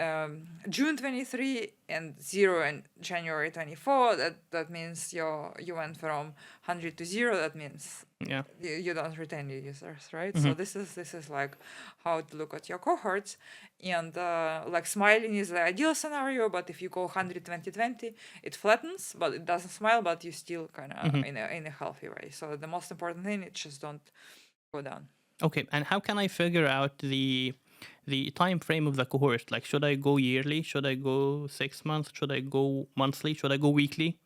June 23, and 0 in January 24, that means you went from 100 to 0. That means you don't retain your users, right? So this is like how to look at your cohorts, and like smiling is the ideal scenario. But if you go 100, 20, 20, it flattens, but it doesn't smile, but you still kind of in a healthy way. So the most important thing is just don't go down. Okay, and how can I figure out the time frame of the cohort? Like, should I go yearly? Should I go 6 months? Should I go monthly? Should I go weekly?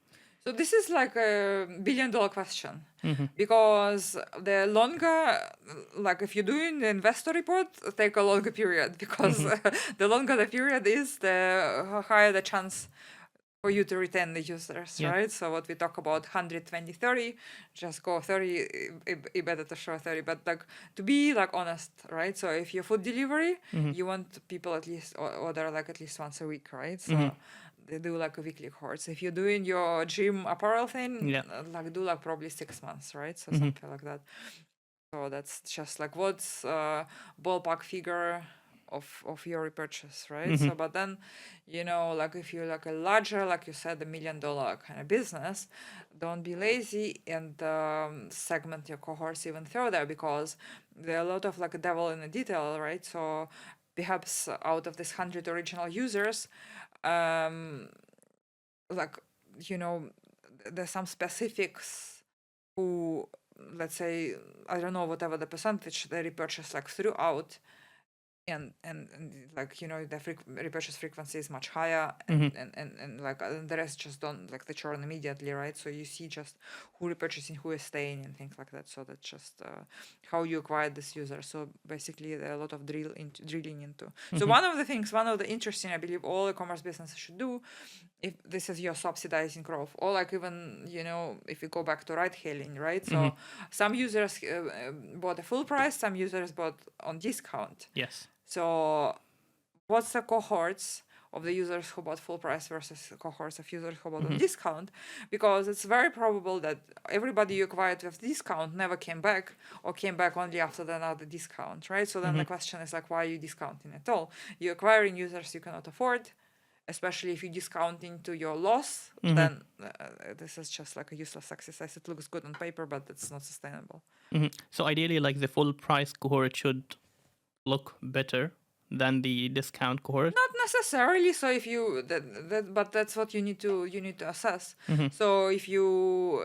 So this is like a $1 billion question, because the longer, like if you're doing the investor report, take a longer period, because the longer the period is, the higher the chance for you to retain the users, right? So what we talk about 100, 20, 30, just go 30, it better to show 30, but like to be like honest, right? So if you're food delivery, you want people at least order like at least once a week, right? So they do like a weekly cohorts. If you're doing your gym apparel thing, like do like probably 6 months, right? So something like that. So that's just like what's ballpark figure of your repurchase, right? So but then, you know, like if you're like a larger, like you said, $1 million kind of business, don't be lazy and segment your cohorts even further, because there are a lot of like a devil in the detail, right? So perhaps out of this 100 original users, like, you know, there's some specifics who, let's say, I don't know, whatever the percentage they repurchase like throughout, and like, you know, the repurchase frequency is much higher, and like the rest just don't, like, they churn immediately, right? So you see just who repurchasing, who is staying, and things like that. So that's just how you acquire this user. So basically there are a lot of drilling into. So one of the interesting, I believe all e-commerce businesses should do, if this is your subsidizing growth, or like even, you know, if you go back to ride hailing, right? So some users bought a full price, some users bought on discount. Yes. So what's the cohorts of the users who bought full price versus cohorts of users who bought on discount, because it's very probable that everybody you acquired with discount never came back or came back only after another discount, right? So then the question is like, why are you discounting at all? You're acquiring users you cannot afford, especially if you discount into your loss, then this is just like a useless exercise. It looks good on paper, but it's not sustainable. So ideally, like the full price cohort should look better than the discount cohort. Not necessarily. So if you but that's what you need to assess. So if you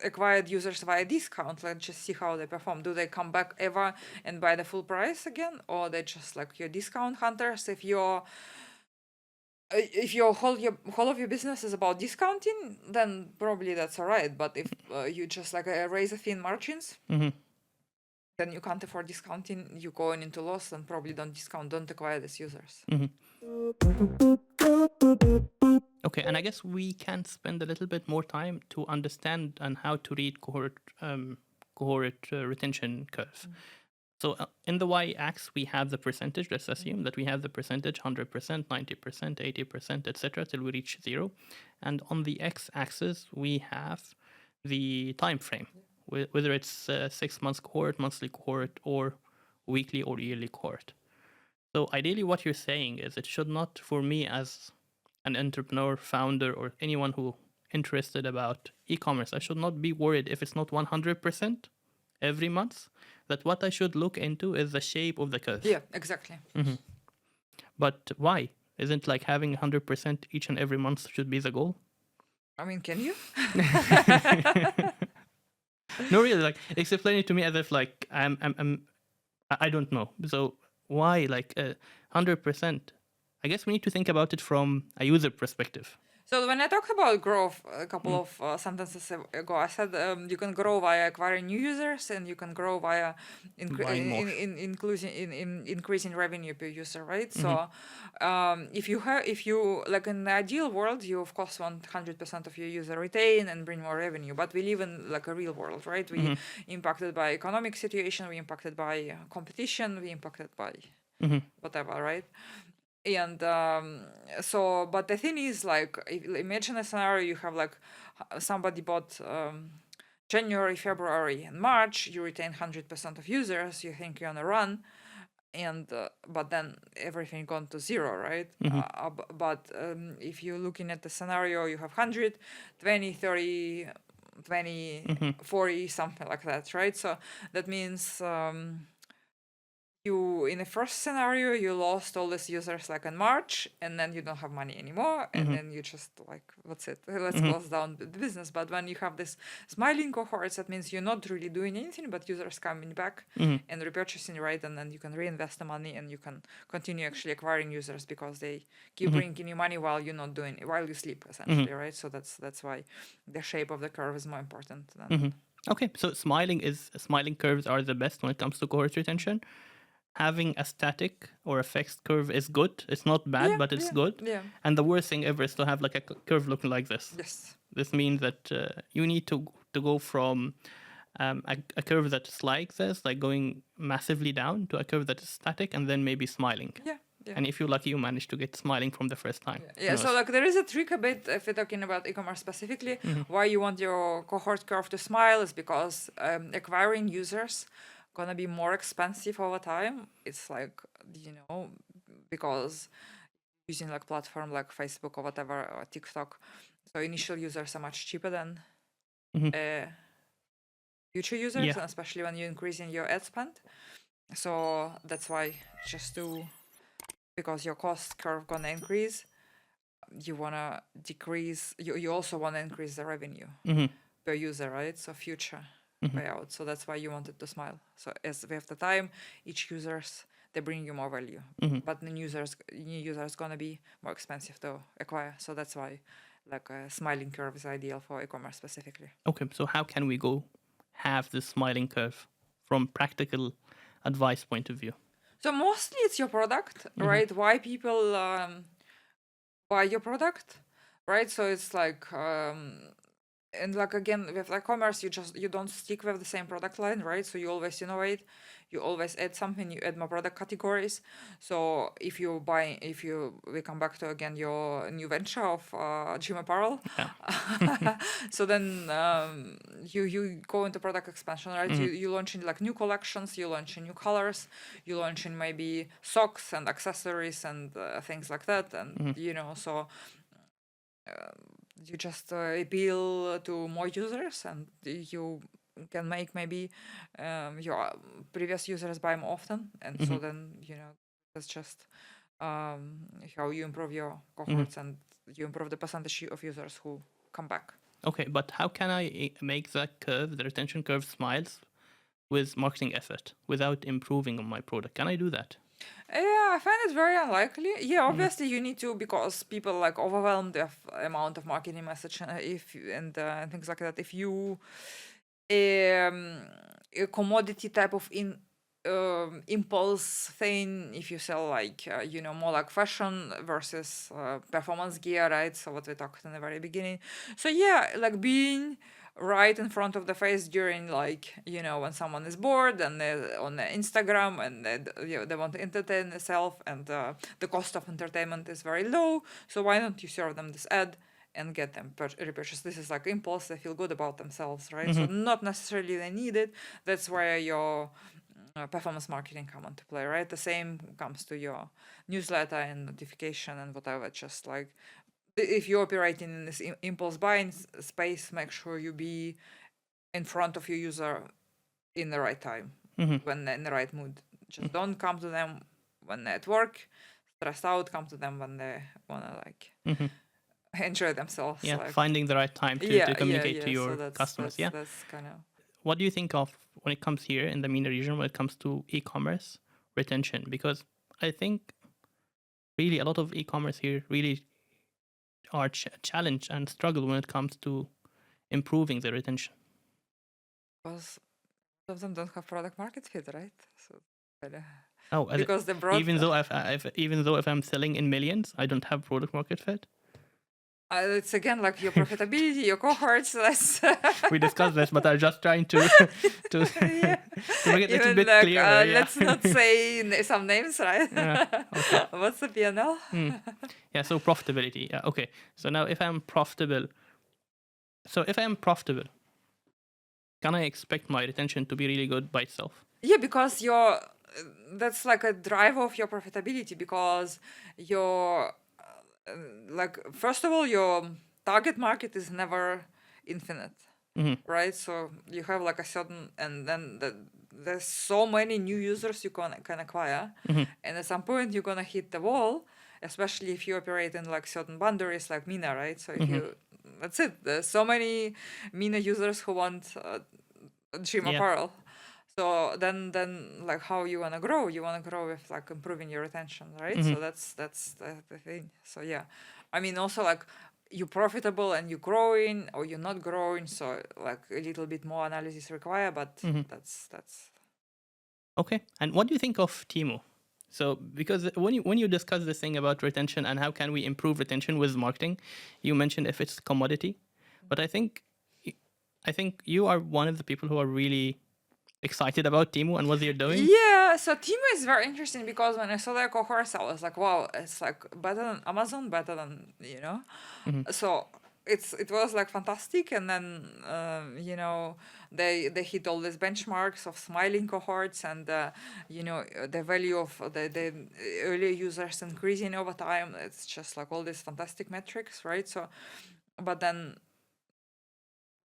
acquired users via discount, let's just see how they perform. Do they come back ever and buy the full price again, or they just like your discount hunters? If your whole of your business is about discounting, then probably that's all right. But if you just like raise a thin margins, then you can't afford discounting, you're going into loss, and probably don't acquire these users. Okay, and I guess we can spend a little bit more time to understand and how to read cohort retention curve. So in the y-axis, we have the percentage. Let's assume that we have the percentage 100%, 90%, 80%, etc., till we reach 0. And on the x-axis, we have the time frame, whether it's 6 months cohort, monthly cohort, or weekly or yearly cohort. So ideally, what you're saying is it should not, for me as an entrepreneur, founder, or anyone who interested about e-commerce, I should not be worried if it's not 100% every month. That what I should look into is the shape of the curve. Yeah, exactly. But why? Isn't like having 100% each and every month should be the goal? I mean, can you? No, really. Like, explain it to me as if like I don't know. So why like 100%? I guess we need to think about it from a user perspective. So when I talked about growth a couple of sentences ago, I said you can grow via acquiring new users, and you can grow via increasing revenue per user, right? So if you like in the ideal world, you of course want 100% of your user retain and bring more revenue. But we live in like a real world, right? We impacted by economic situation, we impacted by competition, we impacted by whatever, right? And but the thing is, like, imagine a scenario you have like somebody bought January, February, and March. You retain 100% of users. You think you're on a run, and but then everything gone to 0, right? But if you're looking at the scenario, you have 100, 20, 30, 20, 40, something like that, right? So that means you, in the first scenario, you lost all these users like in March, and then you don't have money anymore, and then you just like, that's it, let's close down the business. But when you have this smiling cohorts, that means you're not really doing anything, but users coming back and repurchasing, right? And then you can reinvest the money, and you can continue actually acquiring users because they keep bringing you money while you're not doing, while you sleep, essentially, right? So that's why the shape of the curve is more important than. Okay, so smiling curves are the best when it comes to cohort retention. Having a static or a fixed curve is good. It's not bad, but it's good. Yeah. And the worst thing ever is to have like a curve looking like this. Yes. This means that you need to go from a curve that's like this, like going massively down, to a curve that is static and then maybe smiling. Yeah. Yeah. And if you're lucky, you manage to get smiling from the first time. Yeah, so like there is a trick a bit if you're talking about e-commerce specifically. Why you want your cohort curve to smile is because acquiring users gonna be more expensive over time. It's like, because using like platform like Facebook or whatever, or TikTok, so initial users are much cheaper than future users, and especially when you're increasing your ad spend. So that's why because your cost curve gonna increase, you wanna decrease. You also wanna increase the revenue per user, right? So future payout. So that's why you want it to smile. So as we have the time, each users, they bring you more value, but the new users gonna be more expensive to acquire. So that's why like a smiling curve is ideal for e-commerce specifically. Okay, so how can we have this smiling curve from practical advice point of view? So mostly it's your product, right? Why people buy your product, right? So it's like and like again with like commerce, you don't stick with the same product line, right? So you always innovate, you always add something, you add more product categories. So we come back to again your new venture of gym apparel. Yeah. So then you go into product expansion, right? You launch in like new collections, you launch in new colors, you launch in maybe socks and accessories and things like that, and so you just appeal to more users, and you can make maybe your previous users buy more often, and so then that's just how you improve your cohorts and you improve the percentage of users who come back. Okay, but how can I make that curve, the retention curve, smiles with marketing effort without improving on my product? Can I do that? Yeah, I find it very unlikely. Yeah, obviously you need to, because people like overwhelmed the amount of marketing message and things like that. If you a commodity type of impulse thing, if you sell like more like fashion versus performance gear, right? So what we talked in the very beginning. So yeah, like being right in front of the face during like when someone is bored and they're on the Instagram and they want to entertain themselves, and the cost of entertainment is very low, so why don't you serve them this ad and get them repurchase? This is like impulse, they feel good about themselves, right? So not necessarily they need it. That's where your performance marketing come into play, right? The same comes to your newsletter and notification and whatever. Just like if you're operating in this impulse buying space, make sure you be in front of your user in the right time, when they're in the right mood. Just don't come to them when they're at work, stressed out. Come to them when they wanna like enjoy themselves. Yeah, like, finding the right time to communicate to your customers. That's kind of. What do you think of when it comes here in the MENA region when it comes to e-commerce retention? Because I think really a lot of e-commerce here really are challenged and struggle when it comes to improving the retention. Because some of them don't have product market fit, right? So Oh, because they brought even though if I'm selling in millions, I don't have product market fit. It's again like your profitability, your cohorts. That's We discussed this, but I'm just trying to to make it a little bit like, clearer. let's not say some names, right? Yeah, okay. What's the P&L? Yeah, so profitability. Yeah, okay. So now if I'm profitable, can I expect my retention to be really good by itself? Yeah, because that's like a driver of your profitability, because your like first of all, your target market is never infinite, right? So you have like a certain, and then there's so many new users you can acquire, and at some point you're gonna hit the wall, especially if you operate in like certain boundaries like MENA, right? So if that's it. There's so many MENA users who want gym apparel. So then like how you wanna grow? You wanna grow with like improving your retention, right? So that's the thing. So yeah, I mean also like you're profitable and you're growing or you're not growing. So like a little bit more analysis required, but that's. Okay. And what do you think of Timo? So because when you discuss this thing about retention and how can we improve retention with marketing, you mentioned if it's commodity, but I think you are one of the people who are really excited about Timo and what they're doing. Yeah, so Timo is very interesting because when I saw their cohorts, I was like, wow, it's like better than Amazon, better than So it was like fantastic, and then they hit all these benchmarks of smiling cohorts, and the value of the earlier users increasing over time. It's just like all these fantastic metrics, right? So, but then.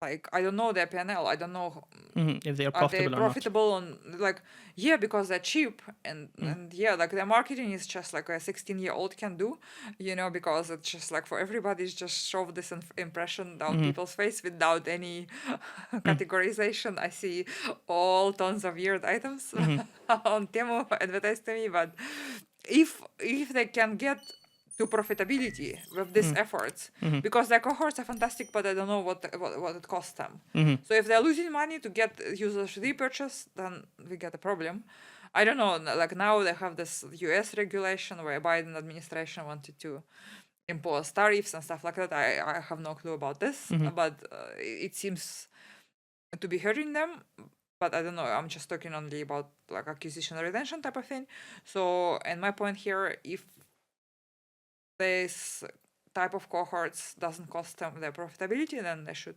Like I don't know their P&L. I don't know if they are are they profitable or not. profitable on like because they're cheap, and like their marketing is just like a 16-year-old can do, because it's just like for everybody it's just shove this impression down people's face without any categorization. I see all tons of weird items on Temu advertised to me, but if they can get to profitability with these efforts, because their cohorts are fantastic, but I don't know what it costs them. So if they're losing money to get users repurchase, then we get a problem. I don't know, like now they have this US regulation where Biden administration wanted to impose tariffs and stuff like that. I have no clue about this, but it seems to be hurting them. But I don't know. I'm just talking only about like acquisition and retention type of thing. So, and my point here, if this type of cohorts doesn't cost them their profitability, then they should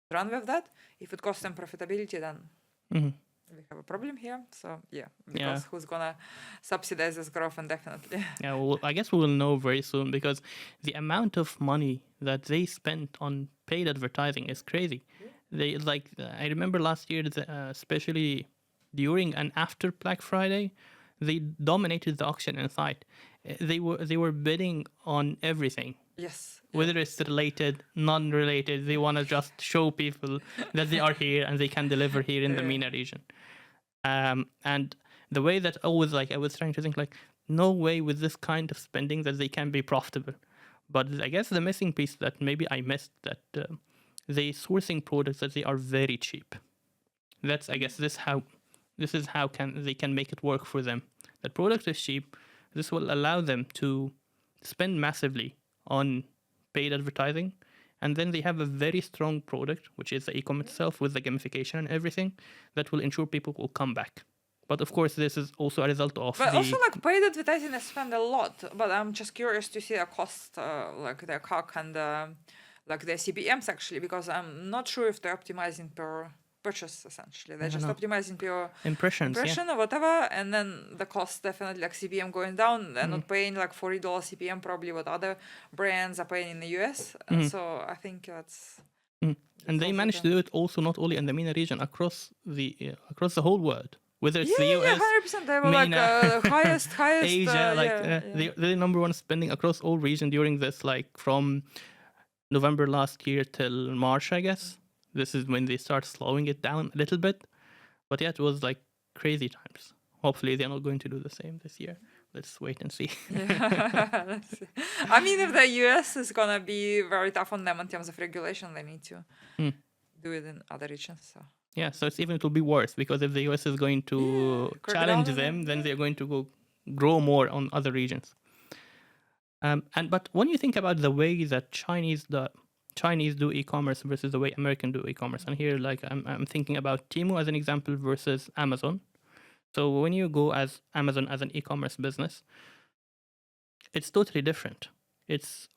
run with that. If it costs them profitability, then we have a problem here. So yeah, because who's gonna subsidize this growth indefinitely? Yeah, well, I guess we will know very soon because the amount of money that they spent on paid advertising is crazy. They like I remember last year, especially during and after Black Friday, they dominated the auction inside. They were bidding on everything. Yes. Whether it's related, non-related, they want to just show people that they are here and they can deliver here in the MENA region. And the way that always, like, I was trying to think, like, no way with this kind of spending that they can be profitable. But I guess the missing piece that maybe I missed, that they sourcing products that they are very cheap. That's, I guess, this is how they can make it work for them. The product is cheap. This will allow them to spend massively on paid advertising, and then they have a very strong product, which is the ecom itself with the gamification and everything, that will ensure people will come back. But of course, this is also a result of But also, like, paid advertising, they spend a lot. But I'm just curious to see the cost, like their CAC and like their CPMs actually, because I'm not sure if they're optimizing per purchase essentially. They're just optimizing per impression or whatever, and then the cost definitely, like CPM going down. They're not paying like $40 CPM probably what other brands are paying in the US. So I think that's. And they managed to do it also not only in the MENA region, across the whole world. Whether it's the US, 100%. They were MENA, like highest Asia, they're number one spending across all regions during this, like from November last year till March, I guess. This is when they start slowing it down a little bit. But yeah, it was like crazy times. Hopefully they're not going to do the same this year. Let's wait and see. Let's see. I mean, if the US is going to be very tough on them in terms of regulation, they need to do it in other regions. So. Yeah, so it will be worse, because if the US is going to challenge them, then they're going to grow more on other regions. But when you think about the way that Chinese do e-commerce versus the way American do e-commerce, and here, like, I'm thinking about Temu as an example versus Amazon. So when you go as Amazon as an e-commerce business, it's totally different. It's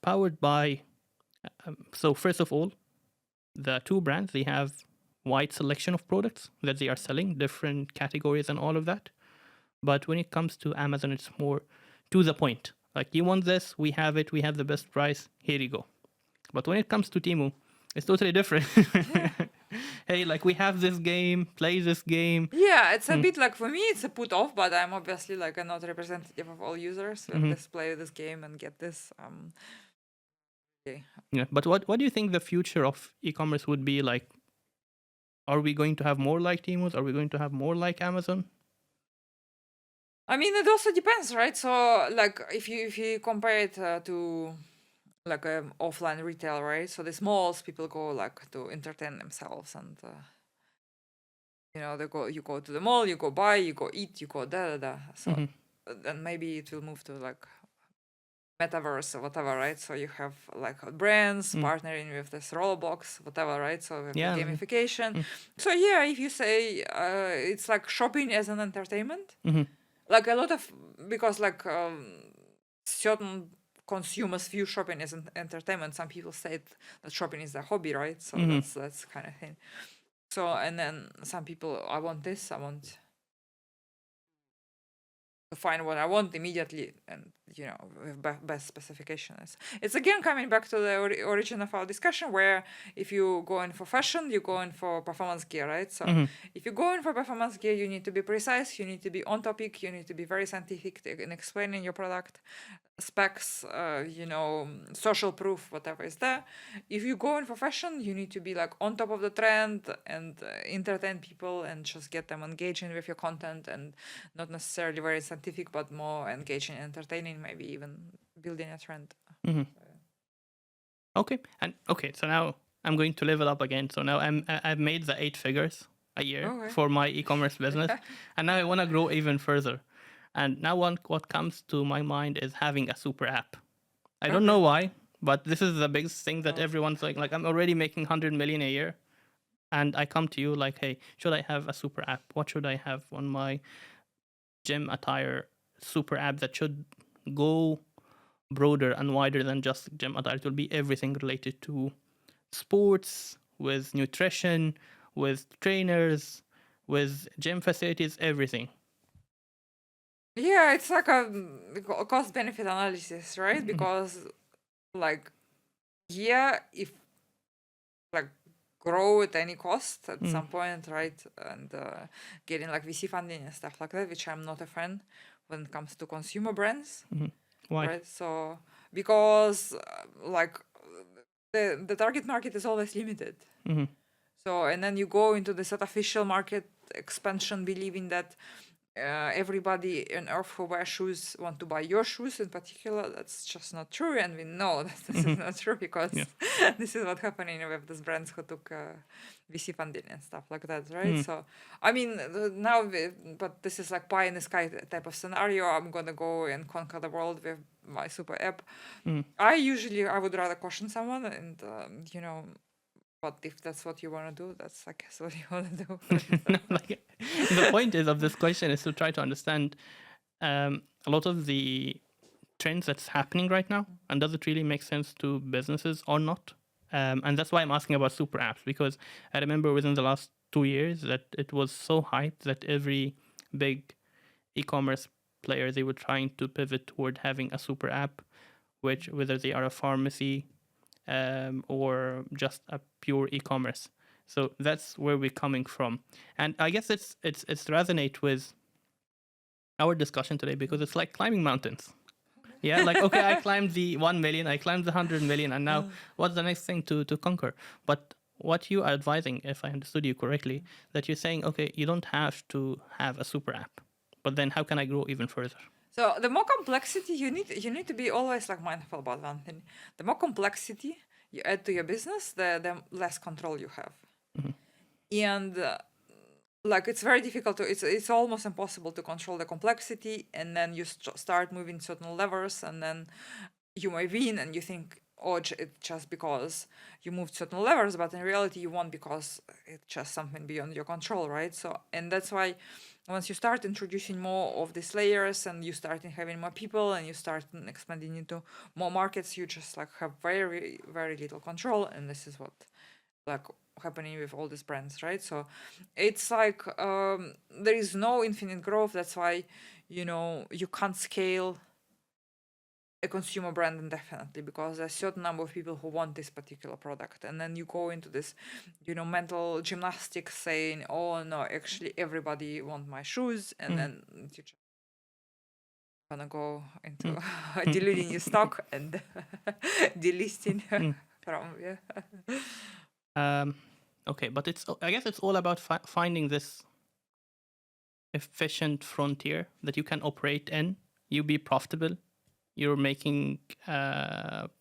powered by. So first of all, the two brands, they have wide selection of products that they are selling, different categories and all of that. But when it comes to Amazon, it's more to the point. Like, you want this, we have it, we have the best price, here you go. But when it comes to Temu, it's totally different. Hey, like, we have this game, play this game. Yeah, it's a bit like, for me, it's a put off, but I'm obviously like not representative of all users. Let's play this game and get this. Yeah, but what do you think the future of e-commerce would be like? Are we going to have more like Temus? Are we going to have more like Amazon? I mean, it also depends, right? So, like, if you compare it to like offline retail, right? So the malls, people go like to entertain themselves, and you go to the mall, you go buy, you go eat, you go da. So then maybe it will move to like metaverse or whatever, right? So you have like brands partnering with this Roblox, whatever, right? So with gamification. So yeah, if you say it's like shopping as an entertainment, like a lot of, because like certain consumers view shopping as an entertainment. Some people say that shopping is their hobby, right? So that's kind of thing. So, and then some people, I want this, I want to find what I want immediately, and with best specifications. It's again coming back to the origin of our discussion, where if you go in for fashion, you go in for performance gear, right? So if you go in for performance gear, you need to be precise, you need to be on topic, you need to be very scientific in explaining your product, specs, social proof, whatever is there. If you go in for fashion, you need to be like on top of the trend and entertain people and just get them engaging with your content, and not necessarily very scientific, but more engaging and entertaining, maybe even building a trend. Okay, so now I'm going to level up again. So now I've made the 8 figures a year for my e-commerce business, and now I want to grow even further. And now what comes to my mind is having a super app. I don't know why, but this is the biggest thing that Oh. everyone's like I'm already making 100 million a year, and I come to you like, hey, should I have a super app? What should I have on my gym attire super app that should go broader and wider than just gym attire? It will be everything related to sports, with nutrition, with trainers, with gym facilities, everything. Yeah, it's like a cost benefit analysis, right? Because like yeah, if like grow at any cost at some point, right? And getting like VC funding and stuff like that, which I'm not a fan when it comes to consumer brands, Why? right? So because like the target market is always limited. So and then you go into this artificial market expansion, believing that everybody on earth who wears shoes want to buy your shoes in particular. That's just not true, and we know that this is not true because Yeah. this is what happening with these brands who took VC funding and stuff like that, right? So I mean now, but this is like pie in the sky type of scenario. I'm gonna go and conquer the world with my super app. I would rather caution someone, and but if that's what you want to do, that's I guess what you want to do. Like, the point is of this question is to try to understand a lot of the trends that's happening right now, and does it really make sense to businesses or not? And that's why I'm asking about super apps, because I remember within the last 2 years that it was so hyped that every big e-commerce player, they were trying to pivot toward having a super app, which whether they are a pharmacy or just a pure e-commerce. So that's where we're coming from, and I guess it's resonate with our discussion today because it's like climbing mountains. Yeah, like okay, I climbed the 1 million, I climbed the 100 million, and now what's the next thing to conquer? But what you are advising, if I understood you correctly, that you're saying, okay, you don't have to have a super app, but then how can I grow even further? So the more complexity you need to be always like mindful about one thing. The more complexity you add to your business, the less control you have. And like it's very difficult to it's almost impossible to control the complexity, and then you start moving certain levers, and then you may win and you think, oh, it's just because you moved certain levers, but in reality you won because it's just something beyond your control, right? So and that's why once you start introducing more of these layers and you start having more people and you start expanding into more markets, you just like have very very little control, and this is what like happening with all these brands, right? So it's like there is no infinite growth. That's why you can't scale a consumer brand indefinitely, because there's a certain number of people who want this particular product, and then you go into this mental gymnastics saying, oh no, actually everybody want my shoes, and then you just gonna go into diluting your stock and delisting from Okay, but I guess it's all about finding this efficient frontier that you can operate in. You be profitable, you're making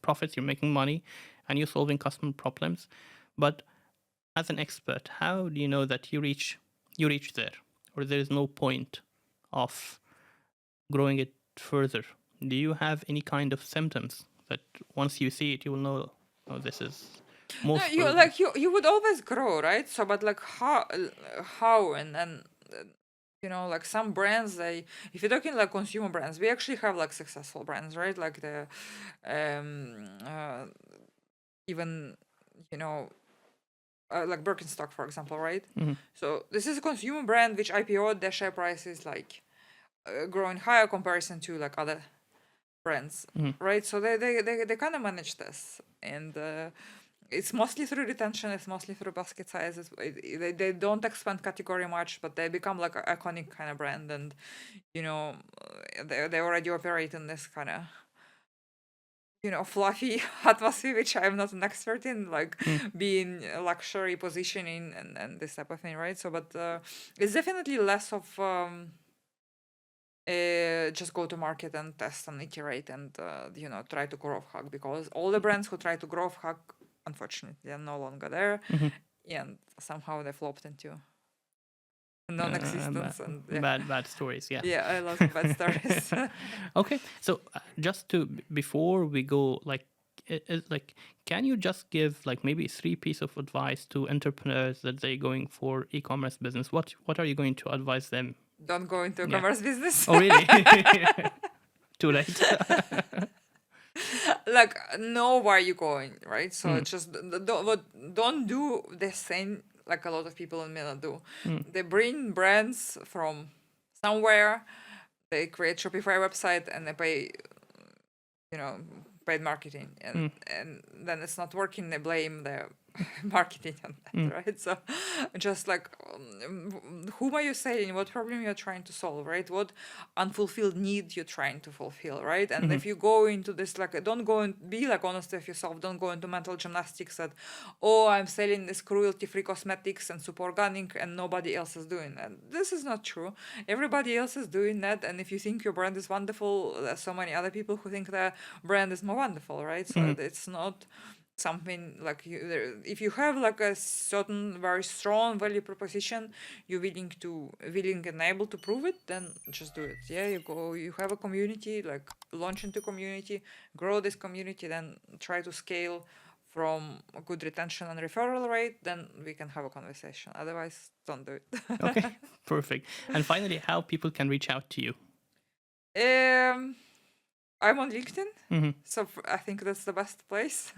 profits, you're making money, and you're solving customer problems. But as an expert, how do you know that you reach there, or there is no point of growing it further? Do you have any kind of symptoms that once you see it, you will know, oh, this is most No, you would always grow, right? So, but like how, and then like some brands, if you're talking like consumer brands, we actually have like successful brands, right? Like the even like Birkenstock, for example, right? So this is a consumer brand which IPO'd, their share price is like growing higher comparison to like other brands, right? So they kind of manage this, and it's mostly through retention, it's mostly through basket sizes. They don't expand category much, but they become like an iconic kind of brand, and they already operate in this kind of fluffy atmosphere, which I'm not an expert in, like being luxury positioning and this type of thing, right? So, but it's definitely less of just go to market and test and iterate and try to growth hack, because all the brands who try to growth hack, unfortunately, are no longer there, and somehow they flopped into non-existence, and bad stories. Yeah. yeah, I love the bad stories. Okay, so just to before we go, like, like, can you just give like maybe 3 pieces of advice to entrepreneurs that they're going for e-commerce business? What are you going to advise them? Don't go into Yeah. commerce business. Oh, really? Too late. Like, know where you're going, right? So Mm. it's just don't do the same like a lot of people in MENA do. They bring brands from somewhere, they create Shopify website, and they pay, paid marketing, and then it's not working. They blame the marketing on that, right? So just like, whom are you selling? What problem you're trying to solve, right? What unfulfilled need you're trying to fulfill, right? And if you go into this, like, don't go and be like honest with yourself. Don't go into mental gymnastics that, oh, I'm selling this cruelty-free cosmetics and super organic and nobody else is doing that. This is not true. Everybody else is doing that. And if you think your brand is wonderful, there's so many other people who think their brand is more wonderful, right? So it's not something like if you have like a certain very strong value proposition, you're willing and able to prove it, then just do it. Yeah, you have a community, like launch into community, grow this community, then try to scale from a good retention and referral rate, then we can have a conversation. Otherwise, don't do it. Okay, perfect. And finally, how people can reach out to you? I'm on LinkedIn, so I think that's the best place.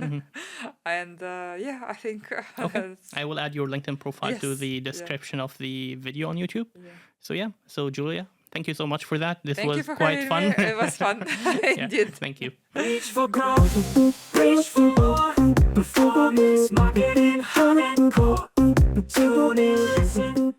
And yeah, I think. Okay, I will add your LinkedIn profile to the description of the video on YouTube. Yeah. So Julia, thank you so much for that. This Thank you was for quite having fun. me. It was fun. Yeah, Indeed. thank you. Reach for growth, reach for more. Performance marketing hardcore. Tune in, listen.